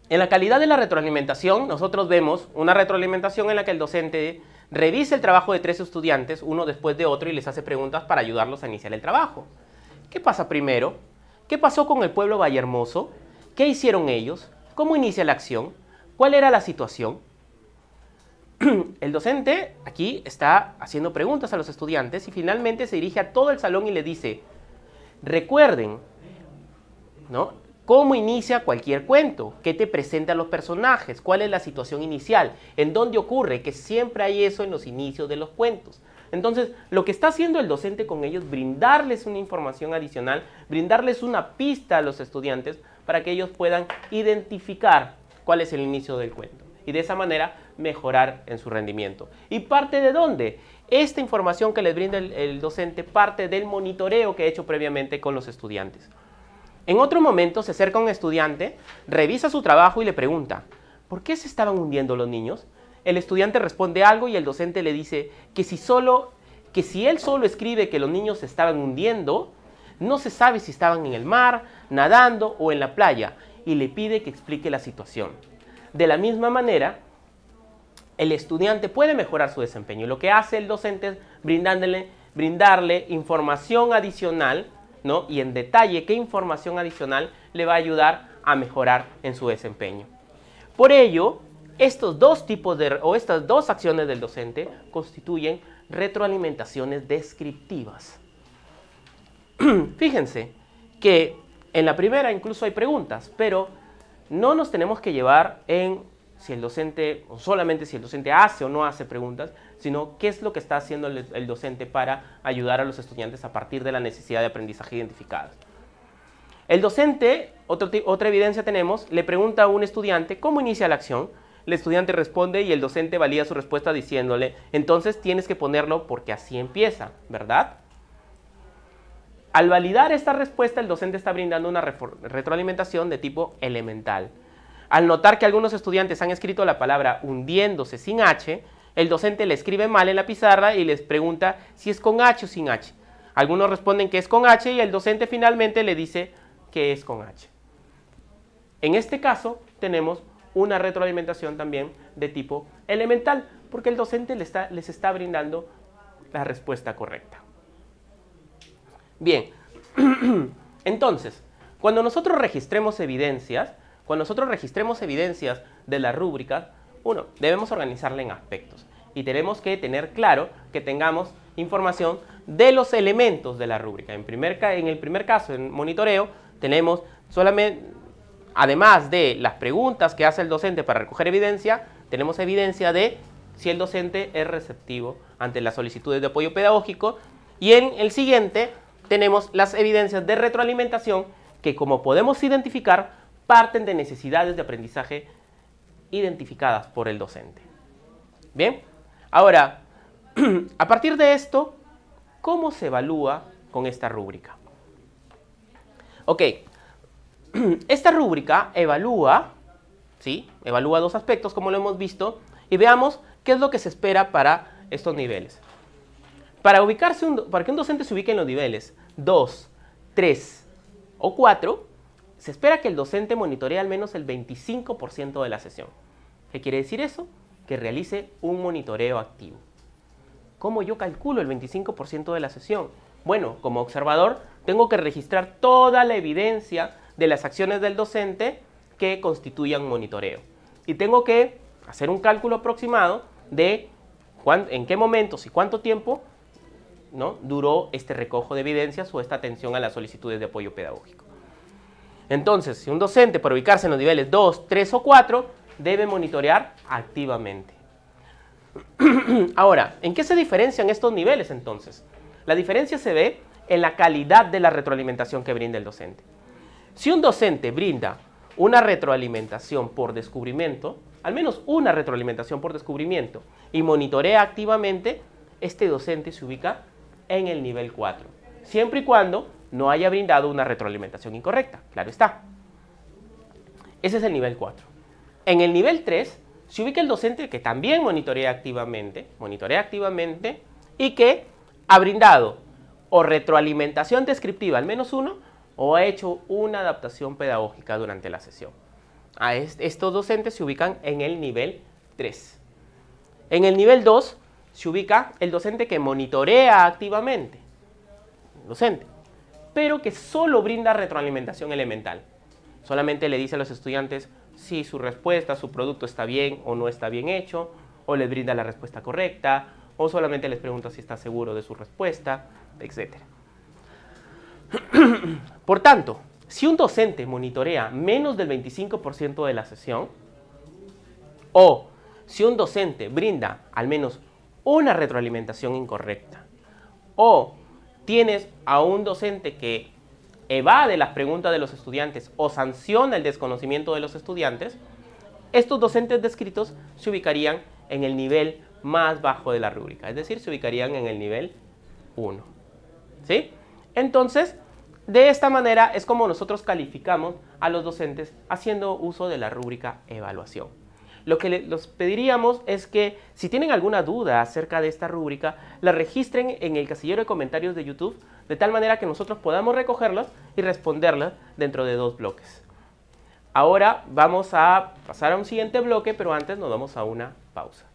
En la calidad de la retroalimentación, nosotros vemos una retroalimentación en la que el docente revisa el trabajo de 3 estudiantes, uno después de otro, y les hace preguntas para ayudarlos a iniciar el trabajo. ¿Qué pasa primero? ¿Qué pasó con el pueblo Vallehermoso? ¿Qué hicieron ellos? ¿Cómo inicia la acción? ¿Cuál era la situación? El docente aquí está haciendo preguntas a los estudiantes y finalmente se dirige a todo el salón y le dice, recuerden, ¿no?, cómo inicia cualquier cuento, qué te presentan los personajes, cuál es la situación inicial, en dónde ocurre, que siempre hay eso en los inicios de los cuentos. Entonces, lo que está haciendo el docente con ellos es brindarles una información adicional, brindarles una pista a los estudiantes para que ellos puedan identificar cuál es el inicio del cuento. Y de esa manera mejorar en su rendimiento. ¿Y parte de dónde? Esta información que les brinda el docente parte del monitoreo que he hecho previamente con los estudiantes. En otro momento se acerca un estudiante, revisa su trabajo y le pregunta, ¿por qué se estaban hundiendo los niños? El estudiante responde algo y el docente le dice que si él solo escribe que los niños se estaban hundiendo, no se sabe si estaban en el mar, nadando o en la playa, y le pide que explique la situación. De la misma manera, el estudiante puede mejorar su desempeño. Y lo que hace el docente es brindarle información adicional, ¿no? Y en detalle qué información adicional le va a ayudar a mejorar en su desempeño. Por ello, estas dos acciones del docente constituyen retroalimentaciones descriptivas. Fíjense que en la primera incluso hay preguntas, pero no nos tenemos que llevar en si el docente, o solamente si el docente hace o no hace preguntas, sino qué es lo que está haciendo el docente para ayudar a los estudiantes a partir de la necesidad de aprendizaje identificada. El docente, otra evidencia tenemos, le pregunta a un estudiante cómo inicia la acción. El estudiante responde y el docente valida su respuesta diciéndole, entonces tienes que ponerlo porque así empieza, ¿verdad? Al validar esta respuesta, el docente está brindando una retroalimentación de tipo elemental. Al notar que algunos estudiantes han escrito la palabra hundiéndose sin H, el docente le escribe mal en la pizarra y les pregunta si es con H o sin H. Algunos responden que es con H y el docente finalmente le dice que es con H. En este caso tenemos una retroalimentación también de tipo elemental, porque el docente les está brindando la respuesta correcta. Bien, entonces, cuando nosotros registremos evidencias de las rúbricas, uno, debemos organizarla en aspectos y tenemos que tener claro que tengamos información de los elementos de la rúbrica. En el primer caso, en monitoreo, tenemos solamente, además de las preguntas que hace el docente para recoger evidencia, tenemos evidencia de si el docente es receptivo ante las solicitudes de apoyo pedagógico, y en el siguiente tenemos las evidencias de retroalimentación que, como podemos identificar, parten de necesidades de aprendizaje identificadas por el docente. Bien, ahora, a partir de esto, ¿cómo se evalúa con esta rúbrica? Ok, esta rúbrica evalúa, ¿sí? Evalúa dos aspectos, como lo hemos visto, y veamos qué es lo que se espera para estos niveles. Para que un docente se ubique en los niveles 2, 3 o 4, se espera que el docente monitoree al menos el 25% de la sesión. ¿Qué quiere decir eso? Que realice un monitoreo activo. ¿Cómo yo calculo el 25% de la sesión? Bueno, como observador, tengo que registrar toda la evidencia de las acciones del docente que constituyan monitoreo. Y tengo que hacer un cálculo aproximado de en qué momentos y cuánto tiempo, ¿no?, duró este recojo de evidencias o esta atención a las solicitudes de apoyo pedagógico. Entonces, si un docente, para ubicarse en los niveles 2, 3 o 4, debe monitorear activamente. Ahora, ¿en qué se diferencian estos niveles entonces? La diferencia se ve en la calidad de la retroalimentación que brinda el docente. Si un docente brinda una retroalimentación por descubrimiento, al menos una retroalimentación por descubrimiento, y monitorea activamente, este docente se ubica en el nivel 4, siempre y cuando no haya brindado una retroalimentación incorrecta, claro está. Ese es el nivel 4. En el nivel 3 se ubica el docente que también monitorea activamente y que ha brindado o retroalimentación descriptiva al menos uno o ha hecho una adaptación pedagógica durante la sesión. Estos docentes se ubican en el nivel 3. En el nivel 2 se ubica el docente que monitorea activamente, pero que solo brinda retroalimentación elemental. Solamente le dice a los estudiantes si su respuesta, su producto está bien o no está bien hecho, o les brinda la respuesta correcta, o solamente les pregunta si está seguro de su respuesta, etc. Por tanto, si un docente monitorea menos del 25% de la sesión, o si un docente brinda al menos una retroalimentación incorrecta, o tienes a un docente que evade las preguntas de los estudiantes o sanciona el desconocimiento de los estudiantes, estos docentes descritos se ubicarían en el nivel más bajo de la rúbrica, es decir, se ubicarían en el nivel 1. ¿Sí? Entonces, de esta manera es como nosotros calificamos a los docentes haciendo uso de la rúbrica evaluación. Lo que les pediríamos es que si tienen alguna duda acerca de esta rúbrica, la registren en el casillero de comentarios de YouTube, de tal manera que nosotros podamos recogerlas y responderlas dentro de 2 bloques. Ahora vamos a pasar a un siguiente bloque, pero antes nos vamos a una pausa.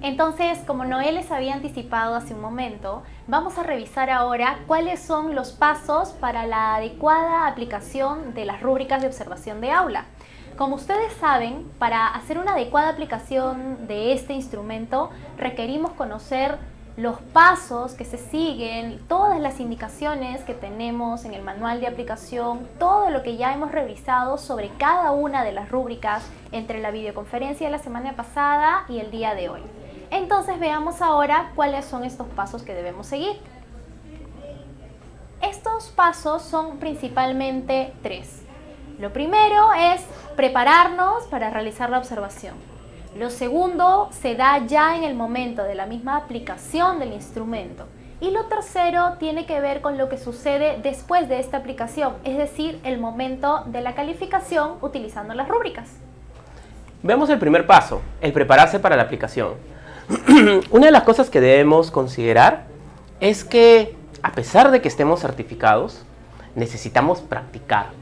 Entonces, como Noé les había anticipado hace un momento, vamos a revisar ahora cuáles son los pasos para la adecuada aplicación de las rúbricas de observación de aula. Como ustedes saben, para hacer una adecuada aplicación de este instrumento requerimos conocer los pasos que se siguen, todas las indicaciones que tenemos en el manual de aplicación, todo lo que ya hemos revisado sobre cada una de las rúbricas entre la videoconferencia de la semana pasada y el día de hoy. Entonces veamos ahora cuáles son estos pasos que debemos seguir. Estos pasos son principalmente 3. Lo primero es prepararnos para realizar la observación. Lo segundo se da ya en el momento de la misma aplicación del instrumento. Y lo tercero tiene que ver con lo que sucede después de esta aplicación, es decir, el momento de la calificación utilizando las rúbricas. Veamos el primer paso, el prepararse para la aplicación. Una de las cosas que debemos considerar es que, a pesar de que estemos certificados, necesitamos practicar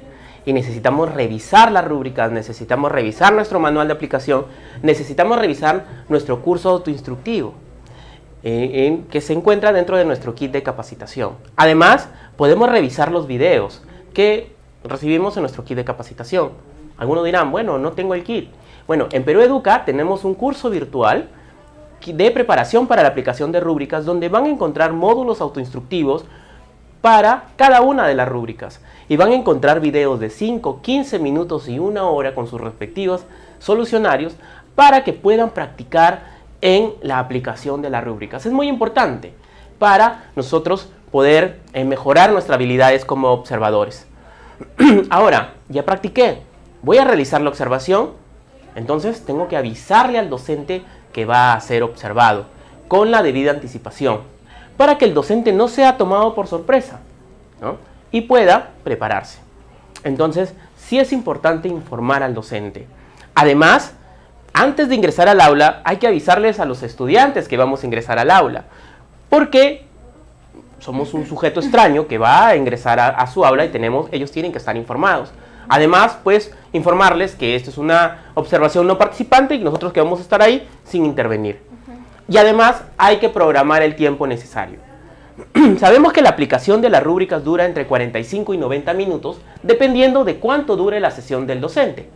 y necesitamos revisar las rúbricas, necesitamos revisar nuestro manual de aplicación, necesitamos revisar nuestro curso autoinstructivo que se encuentra dentro de nuestro kit de capacitación. Además, podemos revisar los videos que recibimos en nuestro kit de capacitación. Algunos dirán, bueno, no tengo el kit. Bueno, en Perú Educa tenemos un curso virtual de preparación para la aplicación de rúbricas donde van a encontrar módulos autoinstructivos para cada una de las rúbricas y van a encontrar videos de 5, 15 minutos y 1 hora con sus respectivos solucionarios para que puedan practicar en la aplicación de las rúbricas. Es muy importante para nosotros poder mejorar nuestras habilidades como observadores. Ahora, ya practiqué, voy a realizar la observación, entonces tengo que avisarle al docente que va a ser observado con la debida anticipación para que el docente no sea tomado por sorpresa, ¿no? Y pueda prepararse. Entonces, sí es importante informar al docente. Además, antes de ingresar al aula, hay que avisarles a los estudiantes que vamos a ingresar al aula, porque somos un sujeto extraño que va a ingresar a su aula y ellos tienen que estar informados. Además, pues, informarles que esto es una observación no participante y nosotros que vamos a estar ahí sin intervenir. Y además, hay que programar el tiempo necesario. Sabemos que la aplicación de las rúbricas dura entre 45 y 90 minutos, dependiendo de cuánto dure la sesión del docente.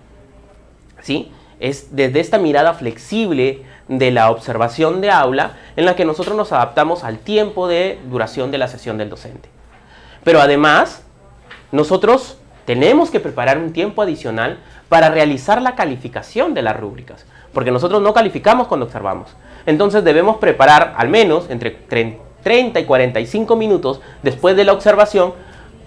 ¿Sí? Es desde esta mirada flexible de la observación de aula en la que nosotros nos adaptamos al tiempo de duración de la sesión del docente. Pero además, nosotros tenemos que preparar un tiempo adicional para realizar la calificación de las rúbricas, porque nosotros no calificamos cuando observamos. Entonces debemos preparar al menos entre 30 y 45 minutos después de la observación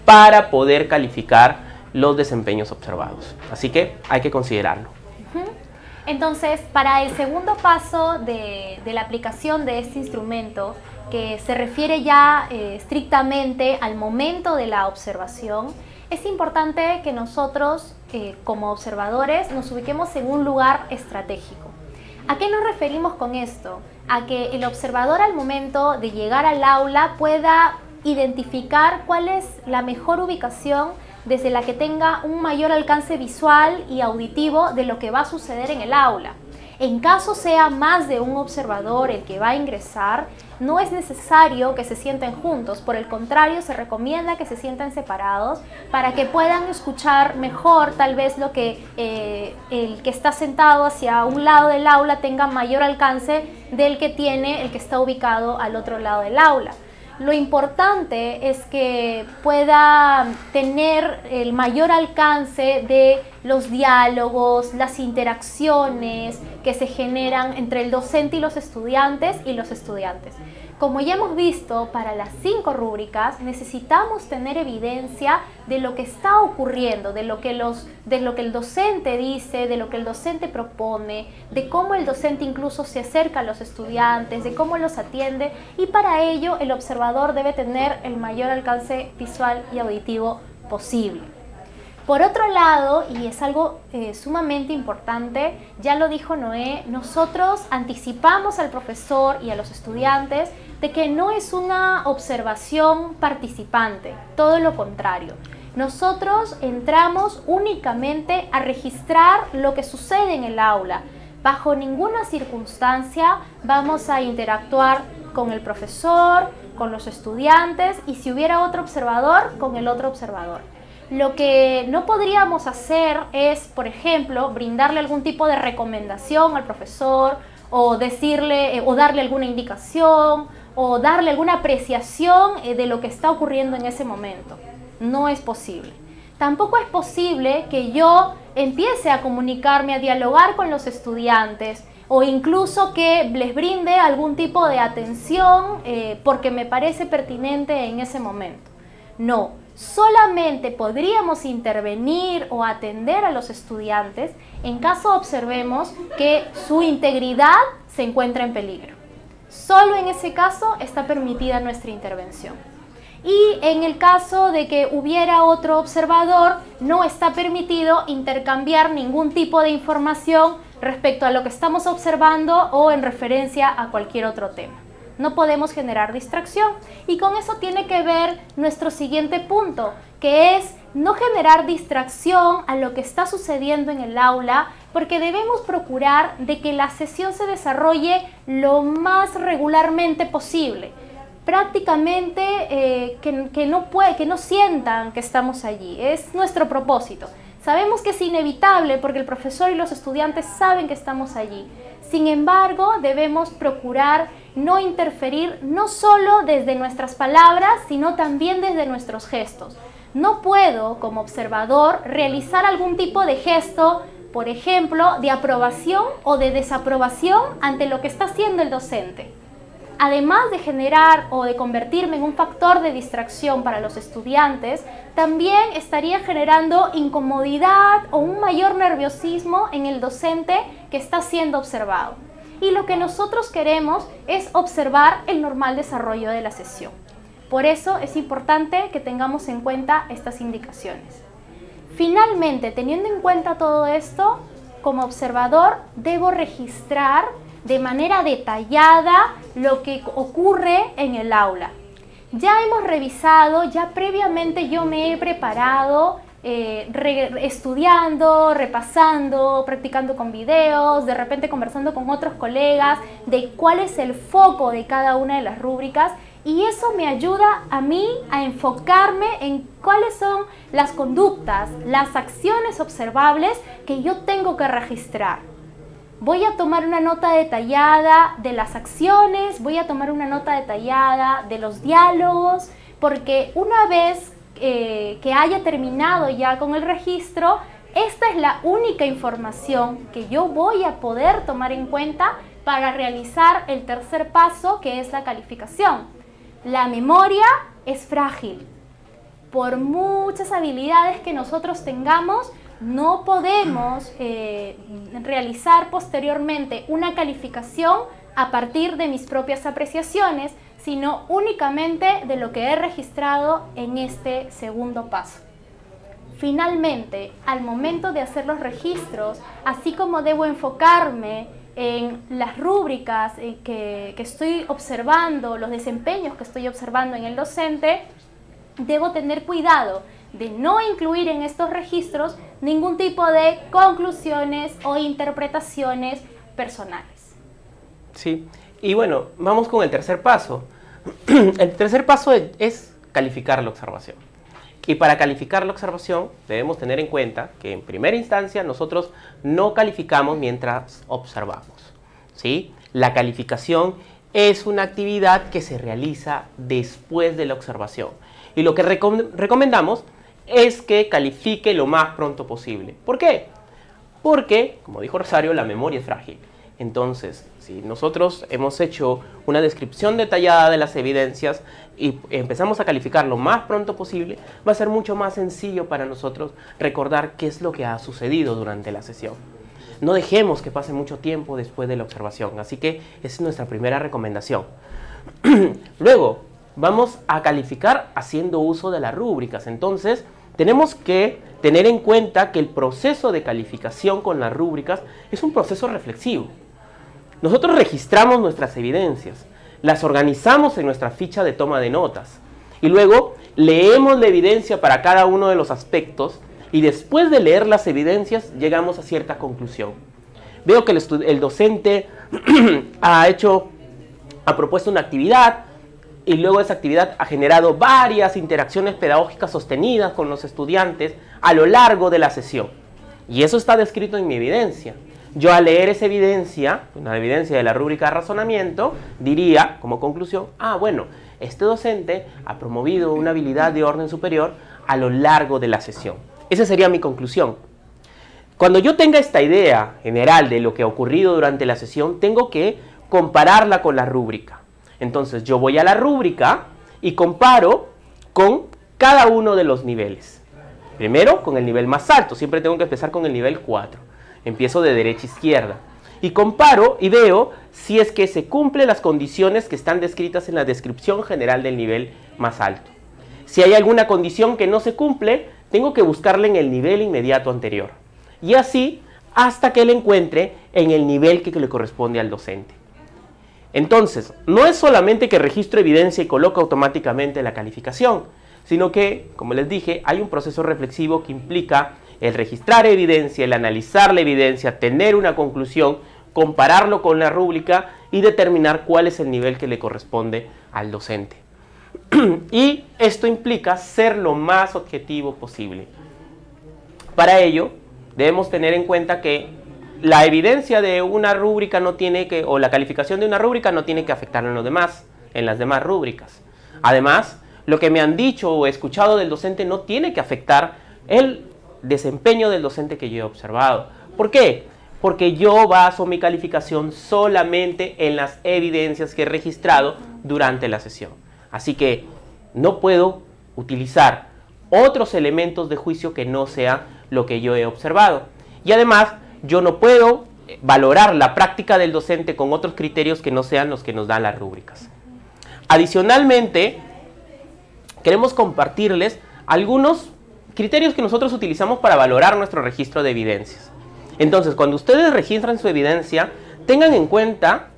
para poder calificar los desempeños observados. Así que hay que considerarlo. Entonces, para el segundo paso de la aplicación de este instrumento, que se refiere ya estrictamente al momento de la observación, es importante que nosotros, como observadores, nos ubiquemos en un lugar estratégico. ¿A qué nos referimos con esto? A que el observador al momento de llegar al aula pueda identificar cuál es la mejor ubicación desde la que tenga un mayor alcance visual y auditivo de lo que va a suceder en el aula. En caso sea más de un observador el que va a ingresar, no es necesario que se sienten juntos, por el contrario se recomienda que se sienten separados para que puedan escuchar mejor tal vez lo que el que está sentado hacia un lado del aula tenga mayor alcance del que tiene el que está ubicado al otro lado del aula. Lo importante es que pueda tener el mayor alcance de los diálogos, las interacciones que se generan entre el docente y los estudiantes Como ya hemos visto, para las 5 rúbricas necesitamos tener evidencia de lo que está ocurriendo, de lo que el docente dice, de lo que el docente propone, de cómo el docente incluso se acerca a los estudiantes, de cómo los atiende, y para ello el observador debe tener el mayor alcance visual y auditivo posible. Por otro lado, y es algo sumamente importante, ya lo dijo Noé, nosotros anticipamos al profesor y a los estudiantes de que no es una observación participante, todo lo contrario. Nosotros entramos únicamente a registrar lo que sucede en el aula, Bajo ninguna circunstancia vamos a interactuar con el profesor, con los estudiantes y si hubiera otro observador, con el otro observador. Lo que no podríamos hacer es, por ejemplo, brindarle algún tipo de recomendación al profesor o decirle o darle alguna indicación o darle alguna apreciación de lo que está ocurriendo en ese momento. No es posible. Tampoco es posible que yo empiece a comunicarme, a dialogar con los estudiantes o incluso que les brinde algún tipo de atención porque me parece pertinente en ese momento. No, solamente podríamos intervenir o atender a los estudiantes en caso observemos que su integridad se encuentra en peligro. Solo en ese caso está permitida nuestra intervención. Y en el caso de que hubiera otro observador, no está permitido intercambiar ningún tipo de información respecto a lo que estamos observando o en referencia a cualquier otro tema. No podemos generar distracción y con eso tiene que ver nuestro siguiente punto, que es no generar distracción a lo que está sucediendo en el aula, porque debemos procurar de que la sesión se desarrolle lo más regularmente posible. Prácticamente que no sientan que estamos allí, es nuestro propósito. Sabemos que es inevitable porque el profesor y los estudiantes saben que estamos allí. Sin embargo, debemos procurar no interferir no solo desde nuestras palabras, sino también desde nuestros gestos. No puedo, como observador, realizar algún tipo de gesto, por ejemplo, de aprobación o de desaprobación ante lo que está haciendo el docente. Además de generar o de convertirme en un factor de distracción para los estudiantes, también estaría generando incomodidad o un mayor nerviosismo en el docente que está siendo observado. Y lo que nosotros queremos es observar el normal desarrollo de la sesión. Por eso es importante que tengamos en cuenta estas indicaciones. Finalmente, teniendo en cuenta todo esto, como observador debo registrar de manera detallada lo que ocurre en el aula. Ya hemos revisado, ya previamente yo me he preparado estudiando, repasando, practicando con videos, de repente conversando con otros colegas de cuál es el foco de cada una de las rúbricas y eso me ayuda a mí a enfocarme en cuáles son las conductas, las acciones observables que yo tengo que registrar. Voy a tomar una nota detallada de las acciones, voy a tomar una nota detallada de los diálogos, porque una vez que haya terminado ya con el registro, esta es la única información que yo voy a poder tomar en cuenta para realizar el tercer paso, que es la calificación. La memoria es frágil. Por muchas habilidades que nosotros tengamos, no podemos realizar posteriormente una calificación a partir de mis propias apreciaciones, sino únicamente de lo que he registrado en este segundo paso. Finalmente, al momento de hacer los registros, así como debo enfocarme en las rúbricas que estoy observando, los desempeños que estoy observando en el docente, debo tener cuidado de no incluir en estos registros ningún tipo de conclusiones o interpretaciones personales. Sí, y bueno, vamos con el tercer paso. El tercer paso es calificar la observación. Y para calificar la observación debemos tener en cuenta que en primera instancia nosotros no calificamos mientras observamos, ¿sí? La calificación es una actividad que se realiza después de la observación. Y lo que recomendamos es que califique lo más pronto posible. ¿Por qué? Porque, como dijo Rosario, la memoria es frágil. Entonces, si nosotros hemos hecho una descripción detallada de las evidencias y empezamos a calificar lo más pronto posible, va a ser mucho más sencillo para nosotros recordar qué es lo que ha sucedido durante la sesión. No dejemos que pase mucho tiempo después de la observación, así que esa es nuestra primera recomendación. Luego, vamos a calificar haciendo uso de las rúbricas. Entonces, tenemos que tener en cuenta que el proceso de calificación con las rúbricas es un proceso reflexivo. Nosotros registramos nuestras evidencias, las organizamos en nuestra ficha de toma de notas y luego leemos la evidencia para cada uno de los aspectos y después de leer las evidencias llegamos a cierta conclusión. veo que el docente ha propuesto una actividad y luego esa actividad ha generado varias interacciones pedagógicas sostenidas con los estudiantes a lo largo de la sesión. Y eso está descrito en mi evidencia. Yo al leer esa evidencia, una evidencia de la rúbrica de razonamiento, diría como conclusión, bueno, este docente ha promovido una habilidad de orden superior a lo largo de la sesión. Esa sería mi conclusión. Cuando yo tenga esta idea general de lo que ha ocurrido durante la sesión, tengo que compararla con la rúbrica. Entonces yo voy a la rúbrica y comparo con cada uno de los niveles. Primero con el nivel más alto, siempre tengo que empezar con el nivel 4. Empiezo de derecha a izquierda. Y comparo y veo si es que se cumplen las condiciones que están descritas en la descripción general del nivel más alto. Si hay alguna condición que no se cumple, tengo que buscarla en el nivel inmediato anterior. Y así hasta que la encuentre en el nivel que le corresponde al docente. Entonces, no es solamente que registro evidencia y coloco automáticamente la calificación, sino que, como les dije, hay un proceso reflexivo que implica el registrar evidencia, el analizar la evidencia, tener una conclusión, compararlo con la rúbrica y determinar cuál es el nivel que le corresponde al docente. Y esto implica ser lo más objetivo posible. Para ello, debemos tener en cuenta que la evidencia de una rúbrica no tiene que, o la calificación de una rúbrica no tiene que afectar en las demás rúbricas. Además, lo que me han dicho o escuchado del docente no tiene que afectar el desempeño del docente que yo he observado. ¿Por qué? Porque yo baso mi calificación solamente en las evidencias que he registrado durante la sesión. Así que no puedo utilizar otros elementos de juicio que no sean lo que yo he observado. Y además, yo no puedo valorar la práctica del docente con otros criterios que no sean los que nos dan las rúbricas. Adicionalmente, queremos compartirles algunos criterios que nosotros utilizamos para valorar nuestro registro de evidencias. Entonces, cuando ustedes registran su evidencia, tengan en cuenta,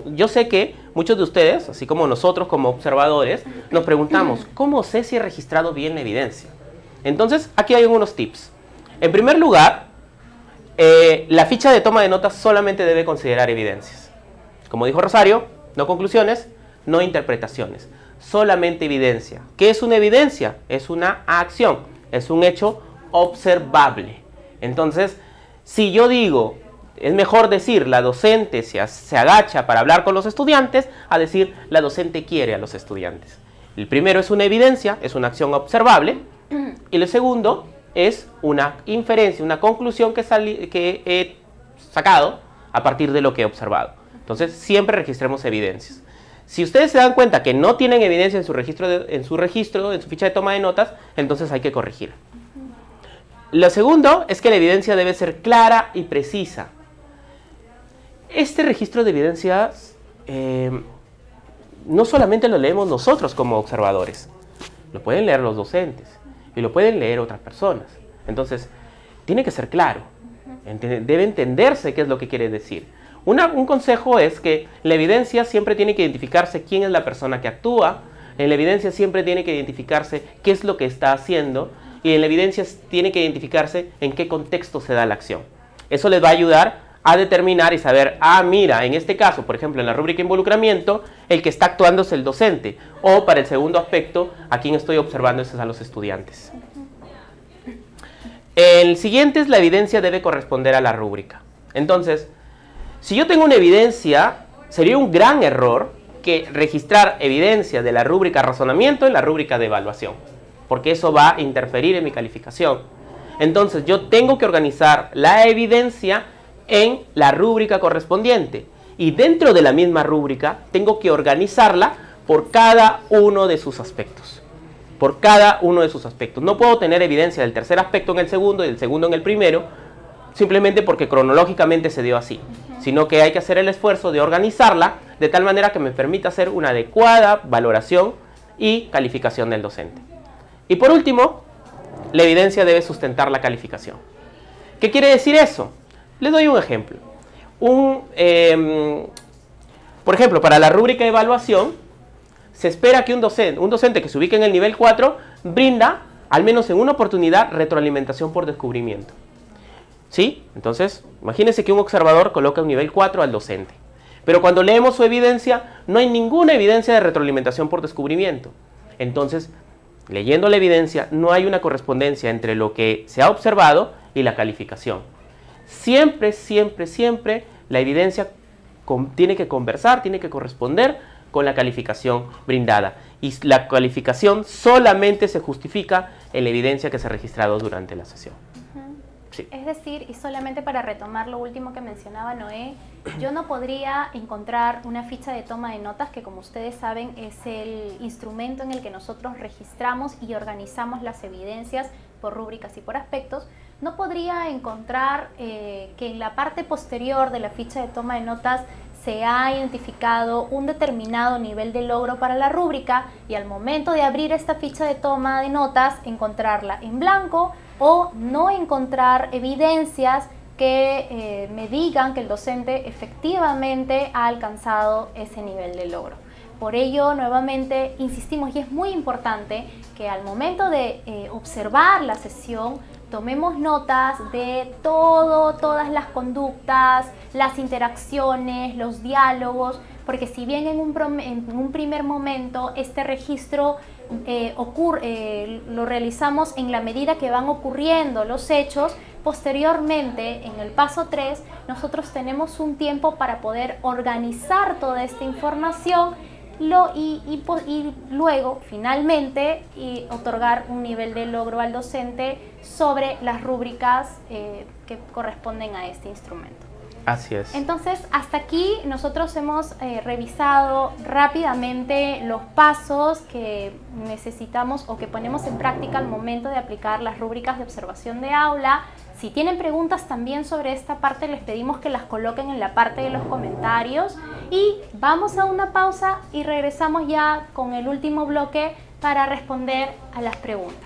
yo sé que muchos de ustedes, así como nosotros como observadores, nos preguntamos, ¿cómo sé si he registrado bien la evidencia? Entonces, aquí hay algunos tips. En primer lugar, la ficha de toma de notas solamente debe considerar evidencias. Como dijo Rosario, no conclusiones, no interpretaciones, solamente evidencia. ¿Qué es una evidencia? Es una acción, es un hecho observable. Entonces, si yo digo, es mejor decir la docente se agacha para hablar con los estudiantes, a decir la docente quiere a los estudiantes. El primero es una evidencia, es una acción observable, y el segundo es una inferencia, una conclusión que he sacado a partir de lo que he observado. Entonces, siempre registremos evidencias. Si ustedes se dan cuenta que no tienen evidencia en su ficha de toma de notas, entonces hay que corregir. Lo segundo es que la evidencia debe ser clara y precisa. Este registro de evidencias no solamente lo leemos nosotros como observadores, lo pueden leer los docentes y lo pueden leer otras personas. Entonces, tiene que ser claro, debe entenderse qué es lo que quiere decir. Un consejo es que la evidencia siempre tiene que identificarse quién es la persona que actúa, en la evidencia siempre tiene que identificarse qué es lo que está haciendo y en la evidencia tiene que identificarse en qué contexto se da la acción. Eso les va a ayudar a determinar y saber, mira, en este caso, por ejemplo, en la rúbrica involucramiento, el que está actuando es el docente, o para el segundo aspecto, a quien estoy observando es a los estudiantes. El siguiente es la evidencia debe corresponder a la rúbrica. Entonces, si yo tengo una evidencia, sería un gran error que registrar evidencia de la rúbrica razonamiento en la rúbrica de evaluación, porque eso va a interferir en mi calificación. Entonces, yo tengo que organizar la evidencia en la rúbrica correspondiente y dentro de la misma rúbrica tengo que organizarla por cada uno de sus aspectos. Por cada uno de sus aspectos. No puedo tener evidencia del tercer aspecto en el segundo y del segundo en el primero, simplemente porque cronológicamente se dio así, sino que hay que hacer el esfuerzo de organizarla de tal manera que me permita hacer una adecuada valoración y calificación del docente. Y por último, la evidencia debe sustentar la calificación. ¿Qué quiere decir eso? Les doy un ejemplo. Por ejemplo, para la rúbrica de evaluación, se espera que un docente que se ubique en el nivel 4 brinda, al menos en una oportunidad, retroalimentación por descubrimiento. ¿Sí? Entonces, imagínense que un observador coloca un nivel 4 al docente. Pero cuando leemos su evidencia, no hay ninguna evidencia de retroalimentación por descubrimiento. Entonces, leyendo la evidencia, no hay una correspondencia entre lo que se ha observado y la calificación. Siempre, siempre, siempre la evidencia tiene que conversar, tiene que corresponder con la calificación brindada. Y la calificación solamente se justifica en la evidencia que se ha registrado durante la sesión. Sí. Es decir, y solamente para retomar lo último que mencionaba Noé, yo no podría encontrar una ficha de toma de notas, que como ustedes saben es el instrumento en el que nosotros registramos y organizamos las evidencias por rúbricas y por aspectos. No podría encontrar que en la parte posterior de la ficha de toma de notas se ha identificado un determinado nivel de logro para la rúbrica y al momento de abrir esta ficha de toma de notas encontrarla en blanco o no encontrar evidencias que me digan que el docente efectivamente ha alcanzado ese nivel de logro. Por ello, nuevamente, insistimos, y es muy importante que al momento de observar la sesión, tomemos notas de todas las conductas, las interacciones, los diálogos, porque si bien en un primer momento este registro lo realizamos en la medida que van ocurriendo los hechos, posteriormente, en el paso 3, nosotros tenemos un tiempo para poder organizar toda esta información y luego, finalmente, otorgar un nivel de logro al docente sobre las rúbricas que corresponden a este instrumento. Así es. Entonces, hasta aquí nosotros hemos revisado rápidamente los pasos que necesitamos o que ponemos en práctica al momento de aplicar las rúbricas de observación de aula. Si tienen preguntas también sobre esta parte, les pedimos que las coloquen en la parte de los comentarios. Y vamos a una pausa y regresamos ya con el último bloque para responder a las preguntas.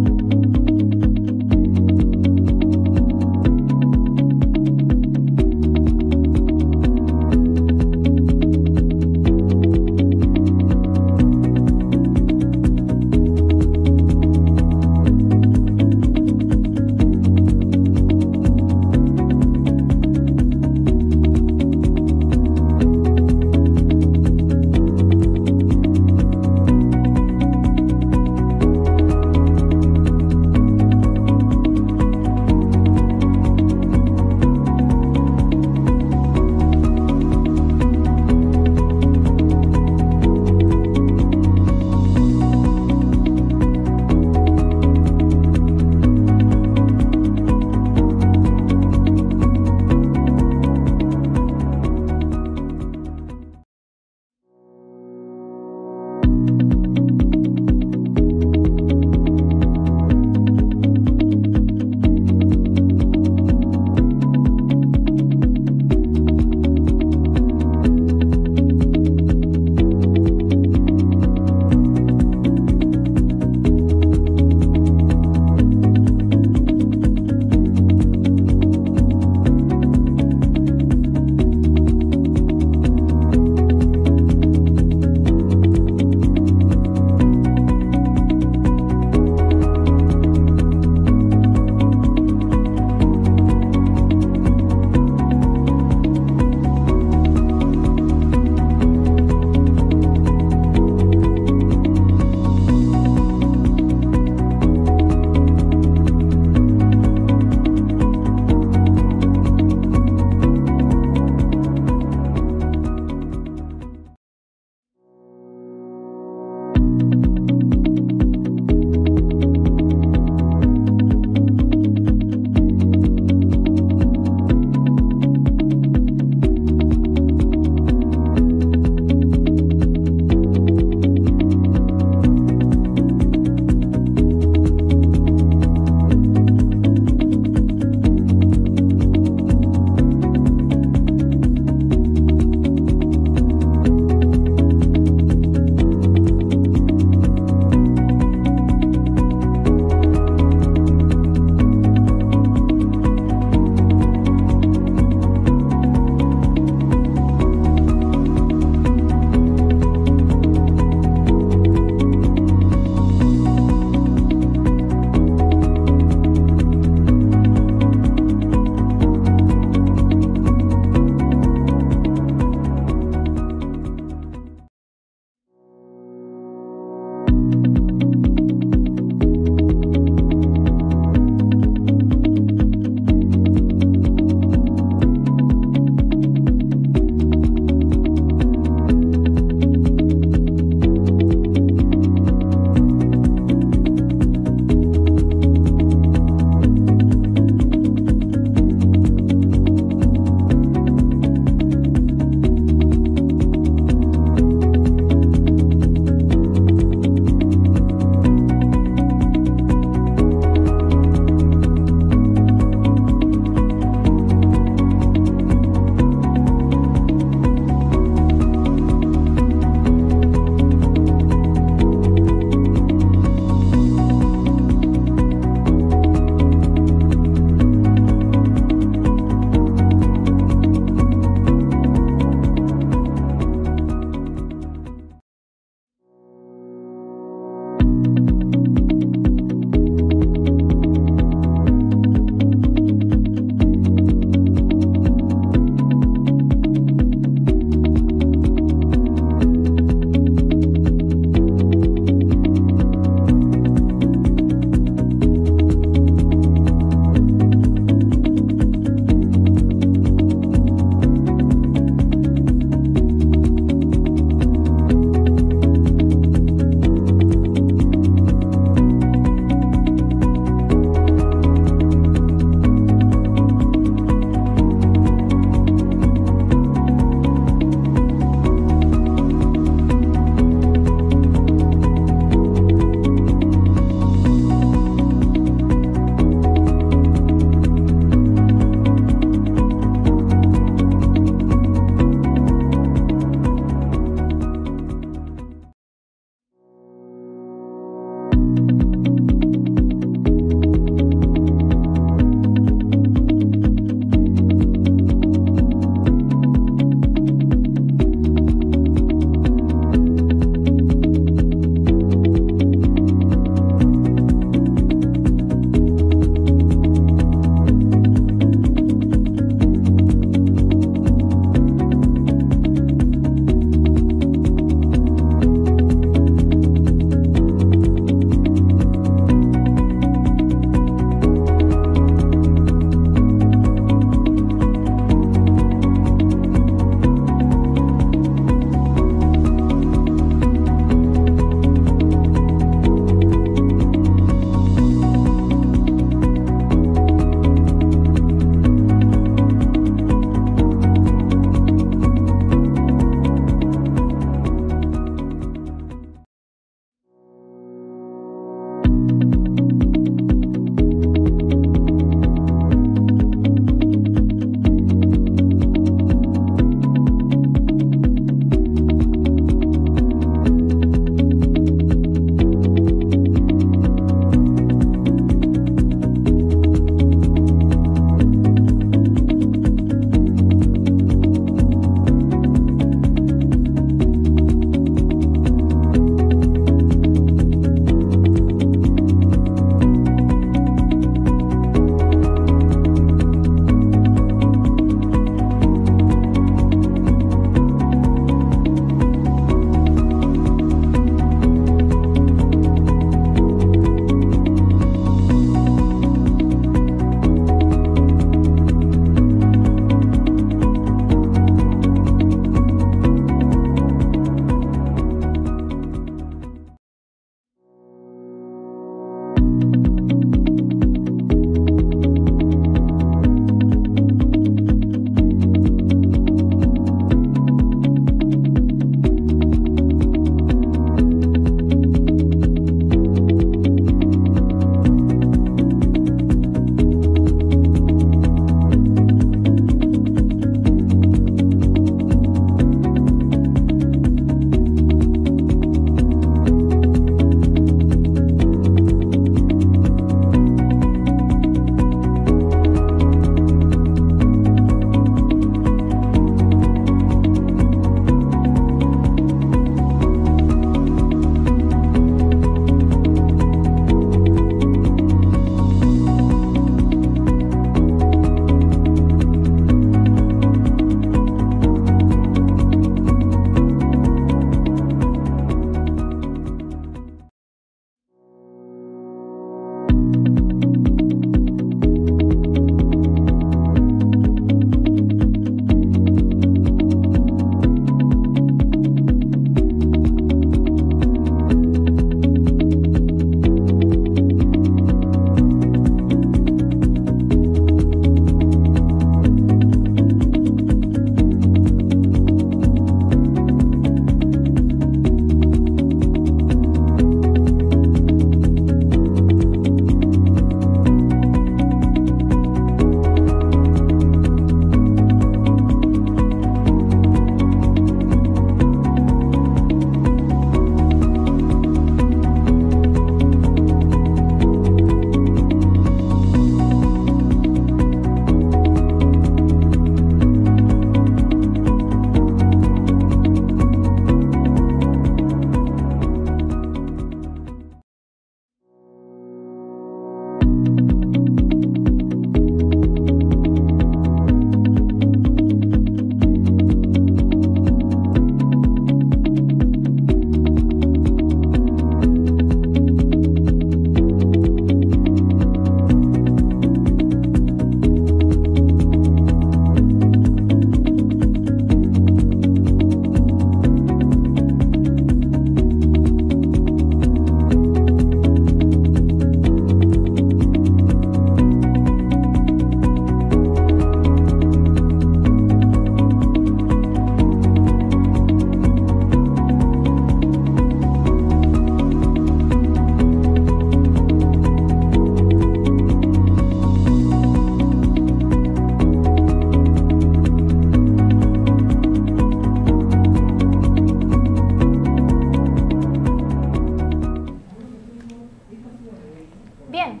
Bien,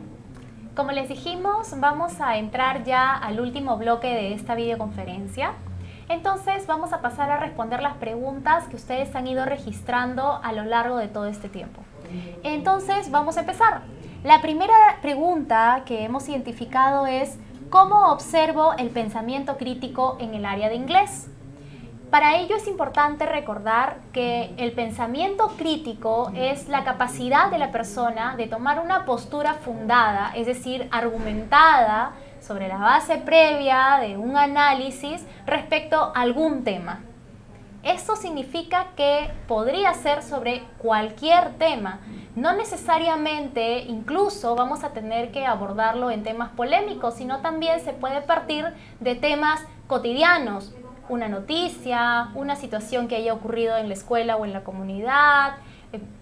como les dijimos, vamos a entrar ya al último bloque de esta videoconferencia. Entonces vamos a pasar a responder las preguntas que ustedes han ido registrando a lo largo de todo este tiempo. Entonces vamos a empezar. La primera pregunta que hemos identificado es: ¿cómo observo el pensamiento crítico en el área de inglés? Para ello es importante recordar que el pensamiento crítico es la capacidad de la persona de tomar una postura fundada, es decir, argumentada sobre la base previa de un análisis respecto a algún tema. Esto significa que podría ser sobre cualquier tema. No necesariamente, incluso vamos a tener que abordarlo en temas polémicos, sino también se puede partir de temas cotidianos. Una noticia, una situación que haya ocurrido en la escuela o en la comunidad,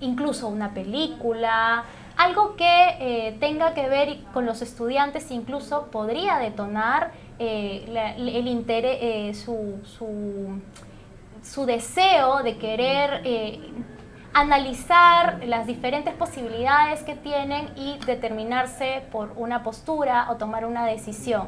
incluso una película, algo que tenga que ver con los estudiantes, incluso podría detonar el interés, su deseo de querer analizar las diferentes posibilidades que tienen y determinarse por una postura o tomar una decisión.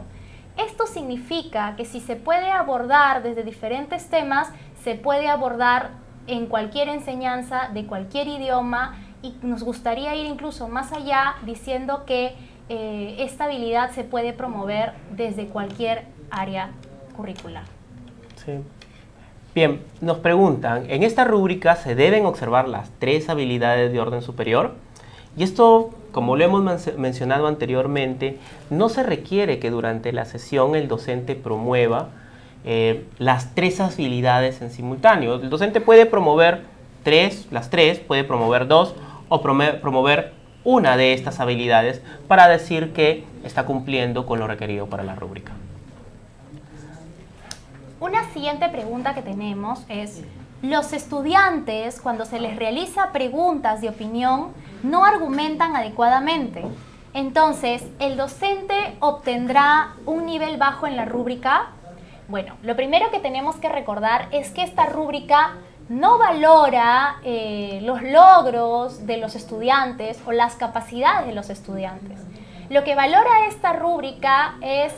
Esto significa que si se puede abordar desde diferentes temas, se puede abordar en cualquier enseñanza de cualquier idioma, y nos gustaría ir incluso más allá diciendo que esta habilidad se puede promover desde cualquier área curricular. Sí. Bien, nos preguntan, ¿en esta rúbrica se deben observar las 3 habilidades de orden superior? Y esto, como lo hemos mencionado anteriormente, no se requiere que durante la sesión el docente promueva las 3 habilidades en simultáneo. El docente puede promover las 3, puede promover 2 o promover una de estas habilidades para decir que está cumpliendo con lo requerido para la rúbrica. Una siguiente pregunta que tenemos es: los estudiantes, cuando se les realiza preguntas de opinión, no argumentan adecuadamente. Entonces, ¿el docente obtendrá un nivel bajo en la rúbrica? Bueno, lo primero que tenemos que recordar es que esta rúbrica no valora los logros de los estudiantes o las capacidades de los estudiantes. Lo que valora esta rúbrica es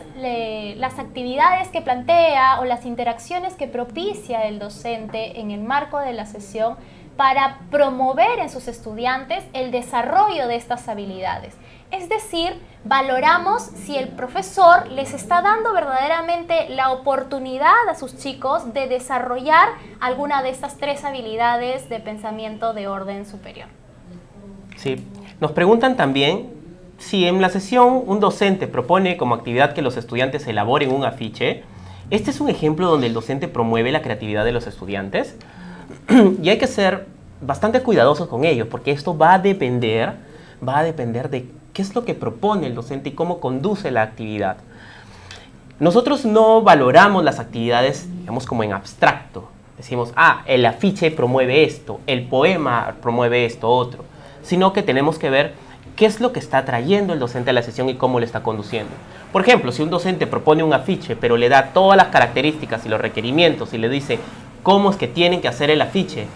las actividades que plantea o las interacciones que propicia el docente en el marco de la sesión para promover en sus estudiantes el desarrollo de estas habilidades. Es decir, valoramos si el profesor les está dando verdaderamente la oportunidad a sus chicos de desarrollar alguna de estas 3 habilidades de pensamiento de orden superior. Sí, nos preguntan también si en la sesión un docente propone como actividad que los estudiantes elaboren un afiche. Este es un ejemplo donde el docente promueve la creatividad de los estudiantes y hay que ser bastante cuidadosos con ello, porque esto va a depender de qué es lo que propone el docente y cómo conduce la actividad. Nosotros no valoramos las actividades, digamos, como en abstracto. Decimos, el afiche promueve esto, el poema promueve esto, otro, sino que tenemos que ver qué es lo que está trayendo el docente a la sesión y cómo le está conduciendo. Por ejemplo, si un docente propone un afiche, pero le da todas las características y los requerimientos y le dice cómo es que tienen que hacer el afiche,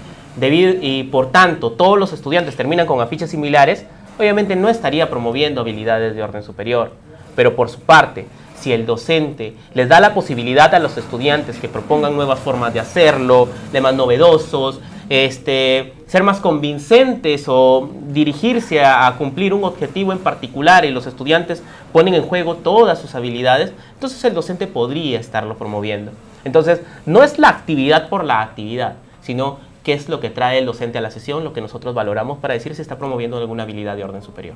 y por tanto todos los estudiantes terminan con afiches similares, obviamente no estaría promoviendo habilidades de orden superior. Pero por su parte, si el docente les da la posibilidad a los estudiantes que propongan nuevas formas de hacerlo, de más novedosos, ser más convincentes o dirigirse a cumplir un objetivo en particular y los estudiantes ponen en juego todas sus habilidades, entonces el docente podría estarlo promoviendo. Entonces, no es la actividad por la actividad, sino qué es lo que trae el docente a la sesión, lo que nosotros valoramos para decir si está promoviendo alguna habilidad de orden superior.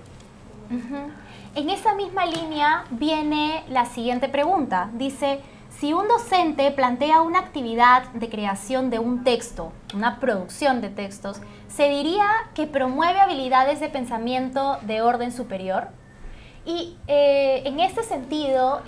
En esa misma línea viene la siguiente pregunta. Dice: si un docente plantea una actividad de creación de un texto, una producción de textos, ¿se diría que promueve habilidades de pensamiento de orden superior? Y en este sentido,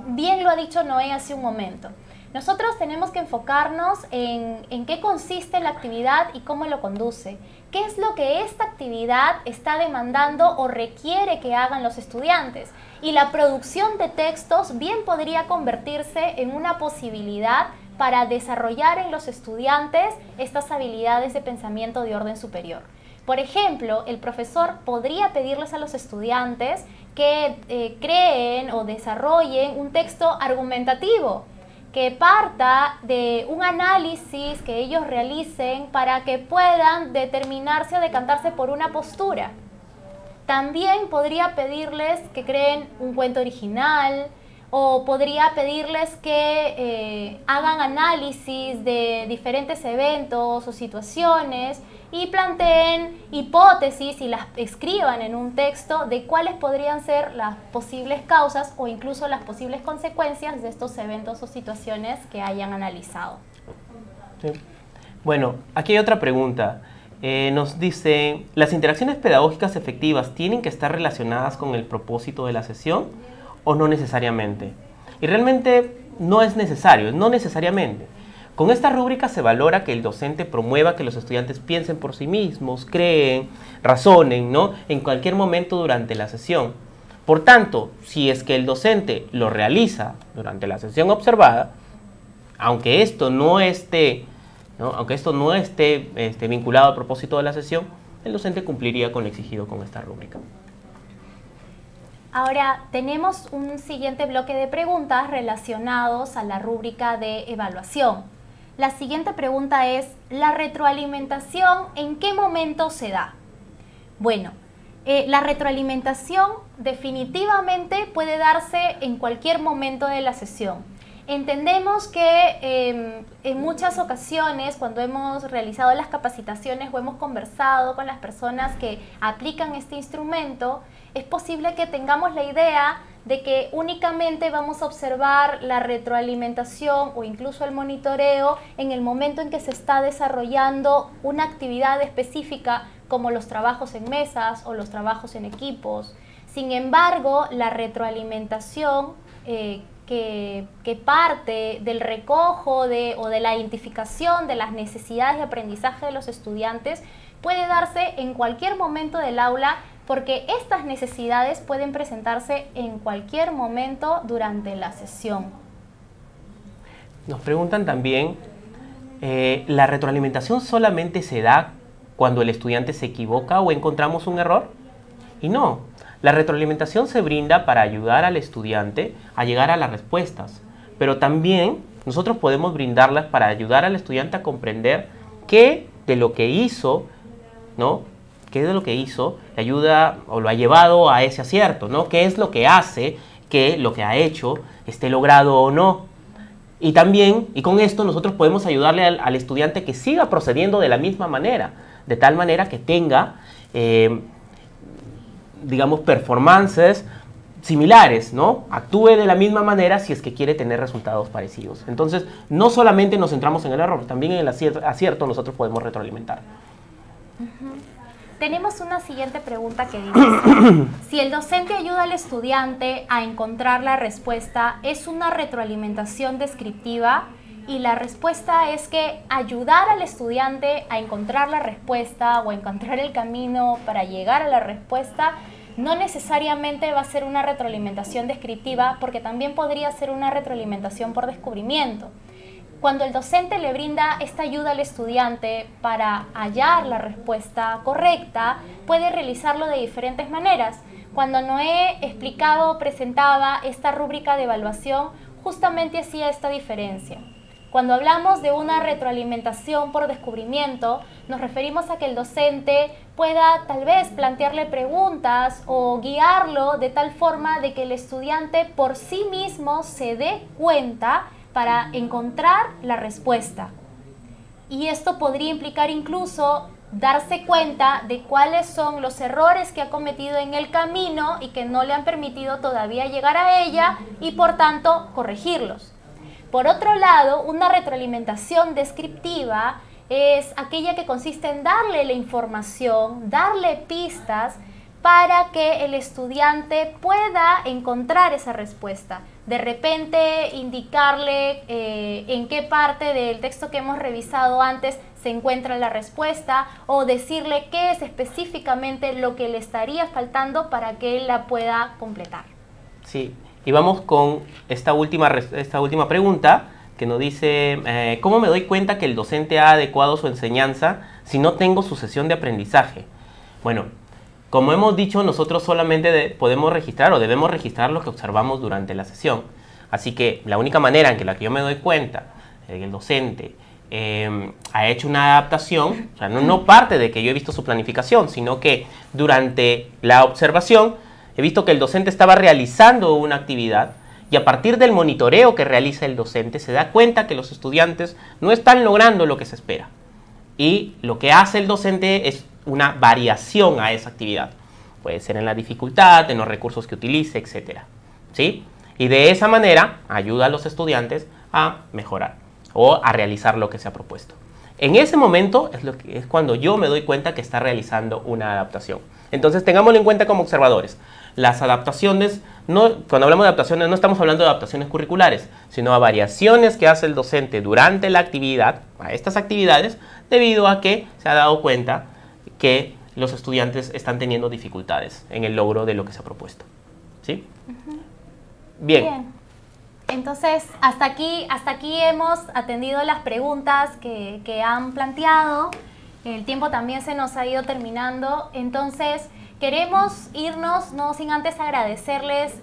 bien lo ha dicho Noé hace un momento, nosotros tenemos que enfocarnos en qué consiste la actividad y cómo lo conduce. ¿Qué es lo que esta actividad está demandando o requiere que hagan los estudiantes? Y la producción de textos bien podría convertirse en una posibilidad para desarrollar en los estudiantes estas habilidades de pensamiento de orden superior. Por ejemplo, el profesor podría pedirles a los estudiantes que creen o desarrollen un texto argumentativo, que parta de un análisis que ellos realicen para que puedan determinarse o decantarse por una postura. También podría pedirles que creen un cuento original, o podría pedirles que hagan análisis de diferentes eventos o situaciones y planteen hipótesis y las escriban en un texto de cuáles podrían ser las posibles causas o incluso las posibles consecuencias de estos eventos o situaciones que hayan analizado. Sí. Bueno, aquí hay otra pregunta. Nos dice, ¿las interacciones pedagógicas efectivas tienen que estar relacionadas con el propósito de la sesión o no necesariamente? Y realmente no es necesario, no necesariamente. Con esta rúbrica se valora que el docente promueva que los estudiantes piensen por sí mismos, creen, razonen, ¿no?, en cualquier momento durante la sesión. Por tanto, si es que el docente lo realiza durante la sesión observada, aunque esto no esté vinculado al propósito de la sesión, el docente cumpliría con lo exigido con esta rúbrica. Ahora, tenemos un siguiente bloque de preguntas relacionados a la rúbrica de evaluación. La siguiente pregunta es, ¿la retroalimentación en qué momento se da? Bueno, la retroalimentación definitivamente puede darse en cualquier momento de la sesión. Entendemos que en muchas ocasiones, cuando hemos realizado las capacitaciones o hemos conversado con las personas que aplican este instrumento, es posible que tengamos la idea de que únicamente vamos a observar la retroalimentación o incluso el monitoreo en el momento en que se está desarrollando una actividad específica, como los trabajos en mesas o los trabajos en equipos. Sin embargo, la retroalimentación que parte del recojo o de la identificación de las necesidades de aprendizaje de los estudiantes puede darse en cualquier momento del aula, porque estas necesidades pueden presentarse en cualquier momento durante la sesión. Nos preguntan también, ¿la retroalimentación solamente se da cuando el estudiante se equivoca o encontramos un error? Y no, la retroalimentación se brinda para ayudar al estudiante a llegar a las respuestas, pero también nosotros podemos brindarlas para ayudar al estudiante a comprender qué de lo que hizo, ¿no?, qué de lo que hizo le ayuda o lo ha llevado a ese acierto, ¿no? ¿Qué es lo que hace que lo que ha hecho esté logrado o no? Y también, y con esto nosotros podemos ayudarle al estudiante que siga procediendo de la misma manera, de tal manera que tenga, digamos, performances similares, ¿no? Actúe de la misma manera si es que quiere tener resultados parecidos. Entonces, no solamente nos centramos en el error, también en el acierto nosotros podemos retroalimentar. Tenemos una siguiente pregunta que dice, si el docente ayuda al estudiante a encontrar la respuesta, ¿es una retroalimentación descriptiva? Y la respuesta es que ayudar al estudiante a encontrar la respuesta o a encontrar el camino para llegar a la respuesta no necesariamente va a ser una retroalimentación descriptiva, porque también podría ser una retroalimentación por descubrimiento. Cuando el docente le brinda esta ayuda al estudiante para hallar la respuesta correcta, puede realizarlo de diferentes maneras. Cuando Noé explicaba o presentaba esta rúbrica de evaluación, justamente hacía esta diferencia. Cuando hablamos de una retroalimentación por descubrimiento, nos referimos a que el docente pueda tal vez plantearle preguntas o guiarlo de tal forma de que el estudiante por sí mismo se dé cuenta para encontrar la respuesta. Y esto podría implicar incluso darse cuenta de cuáles son los errores que ha cometido en el camino y que no le han permitido todavía llegar a ella y por tanto corregirlos. Por otro lado, una retroalimentación descriptiva es aquella que consiste en darle la información, darle pistas para que el estudiante pueda encontrar esa respuesta. De repente indicarle en qué parte del texto que hemos revisado antes se encuentra la respuesta, o decirle qué es específicamente lo que le estaría faltando para que él la pueda completar. Sí, y vamos con esta última pregunta que nos dice, ¿cómo me doy cuenta que el docente ha adecuado su enseñanza si no tengo su sesión de aprendizaje? Bueno, como hemos dicho, nosotros solamente podemos registrar o debemos registrar lo que observamos durante la sesión. Así que la única manera en la que yo me doy cuenta de que el docente ha hecho una adaptación, o sea, no parte de que yo he visto su planificación, sino que durante la observación he visto que el docente estaba realizando una actividad y a partir del monitoreo que realiza el docente se da cuenta que los estudiantes no están logrando lo que se espera. Y lo que hace el docente es una variación a esa actividad. Puede ser en la dificultad, en los recursos que utilice, etc. ¿Sí? Y de esa manera ayuda a los estudiantes a mejorar o a realizar lo que se ha propuesto. En ese momento es cuando yo me doy cuenta que está realizando una adaptación. Entonces tengámoslo en cuenta como observadores. Las adaptaciones, cuando hablamos de adaptaciones no estamos hablando de adaptaciones curriculares, sino a variaciones que hace el docente durante la actividad, a estas actividades, debido a que se ha dado cuenta que los estudiantes están teniendo dificultades en el logro de lo que se ha propuesto. ¿Sí? Bien. Entonces, hasta aquí hemos atendido las preguntas que han planteado. El tiempo también se nos ha ido terminando. Entonces, queremos irnos, no sin antes agradecerles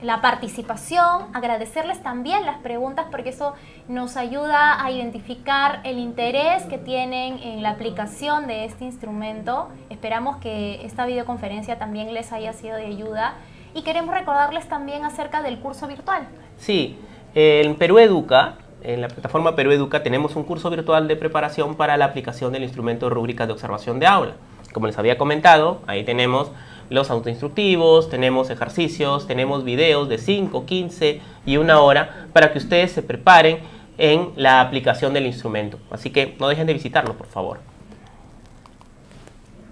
la participación, agradecerles también las preguntas, porque eso nos ayuda a identificar el interés que tienen en la aplicación de este instrumento. Esperamos que esta videoconferencia también les haya sido de ayuda. Y queremos recordarles también acerca del curso virtual. Sí, en Perú Educa, en la plataforma Perú Educa, tenemos un curso virtual de preparación para la aplicación del instrumento de rúbricas de observación de aula. Como les había comentado, ahí tenemos los autoinstructivos, tenemos ejercicios, tenemos videos de 5, 15 y 1 hora para que ustedes se preparen en la aplicación del instrumento. Así que no dejen de visitarlo, por favor.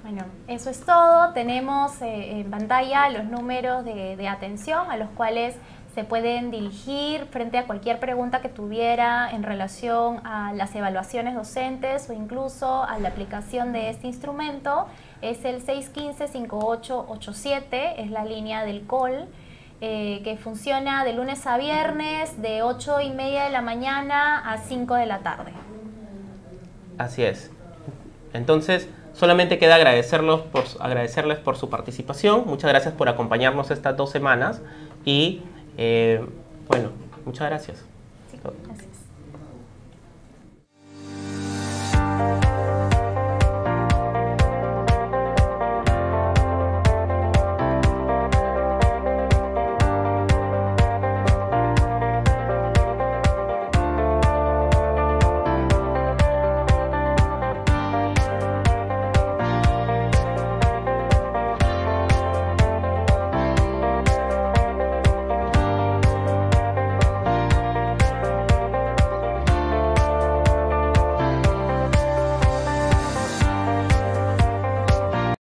Bueno, eso es todo. Tenemos en pantalla los números de atención a los cuales se pueden dirigir frente a cualquier pregunta que tuviera en relación a las evaluaciones docentes o incluso a la aplicación de este instrumento. Es el 615-5887, es la línea del COL, que funciona de lunes a viernes de 8:30 de la mañana a 5 de la tarde. Así es. Entonces, solamente queda agradecerles por su participación. Muchas gracias por acompañarnos estas 2 semanas y bueno, muchas gracias. Sí, gracias.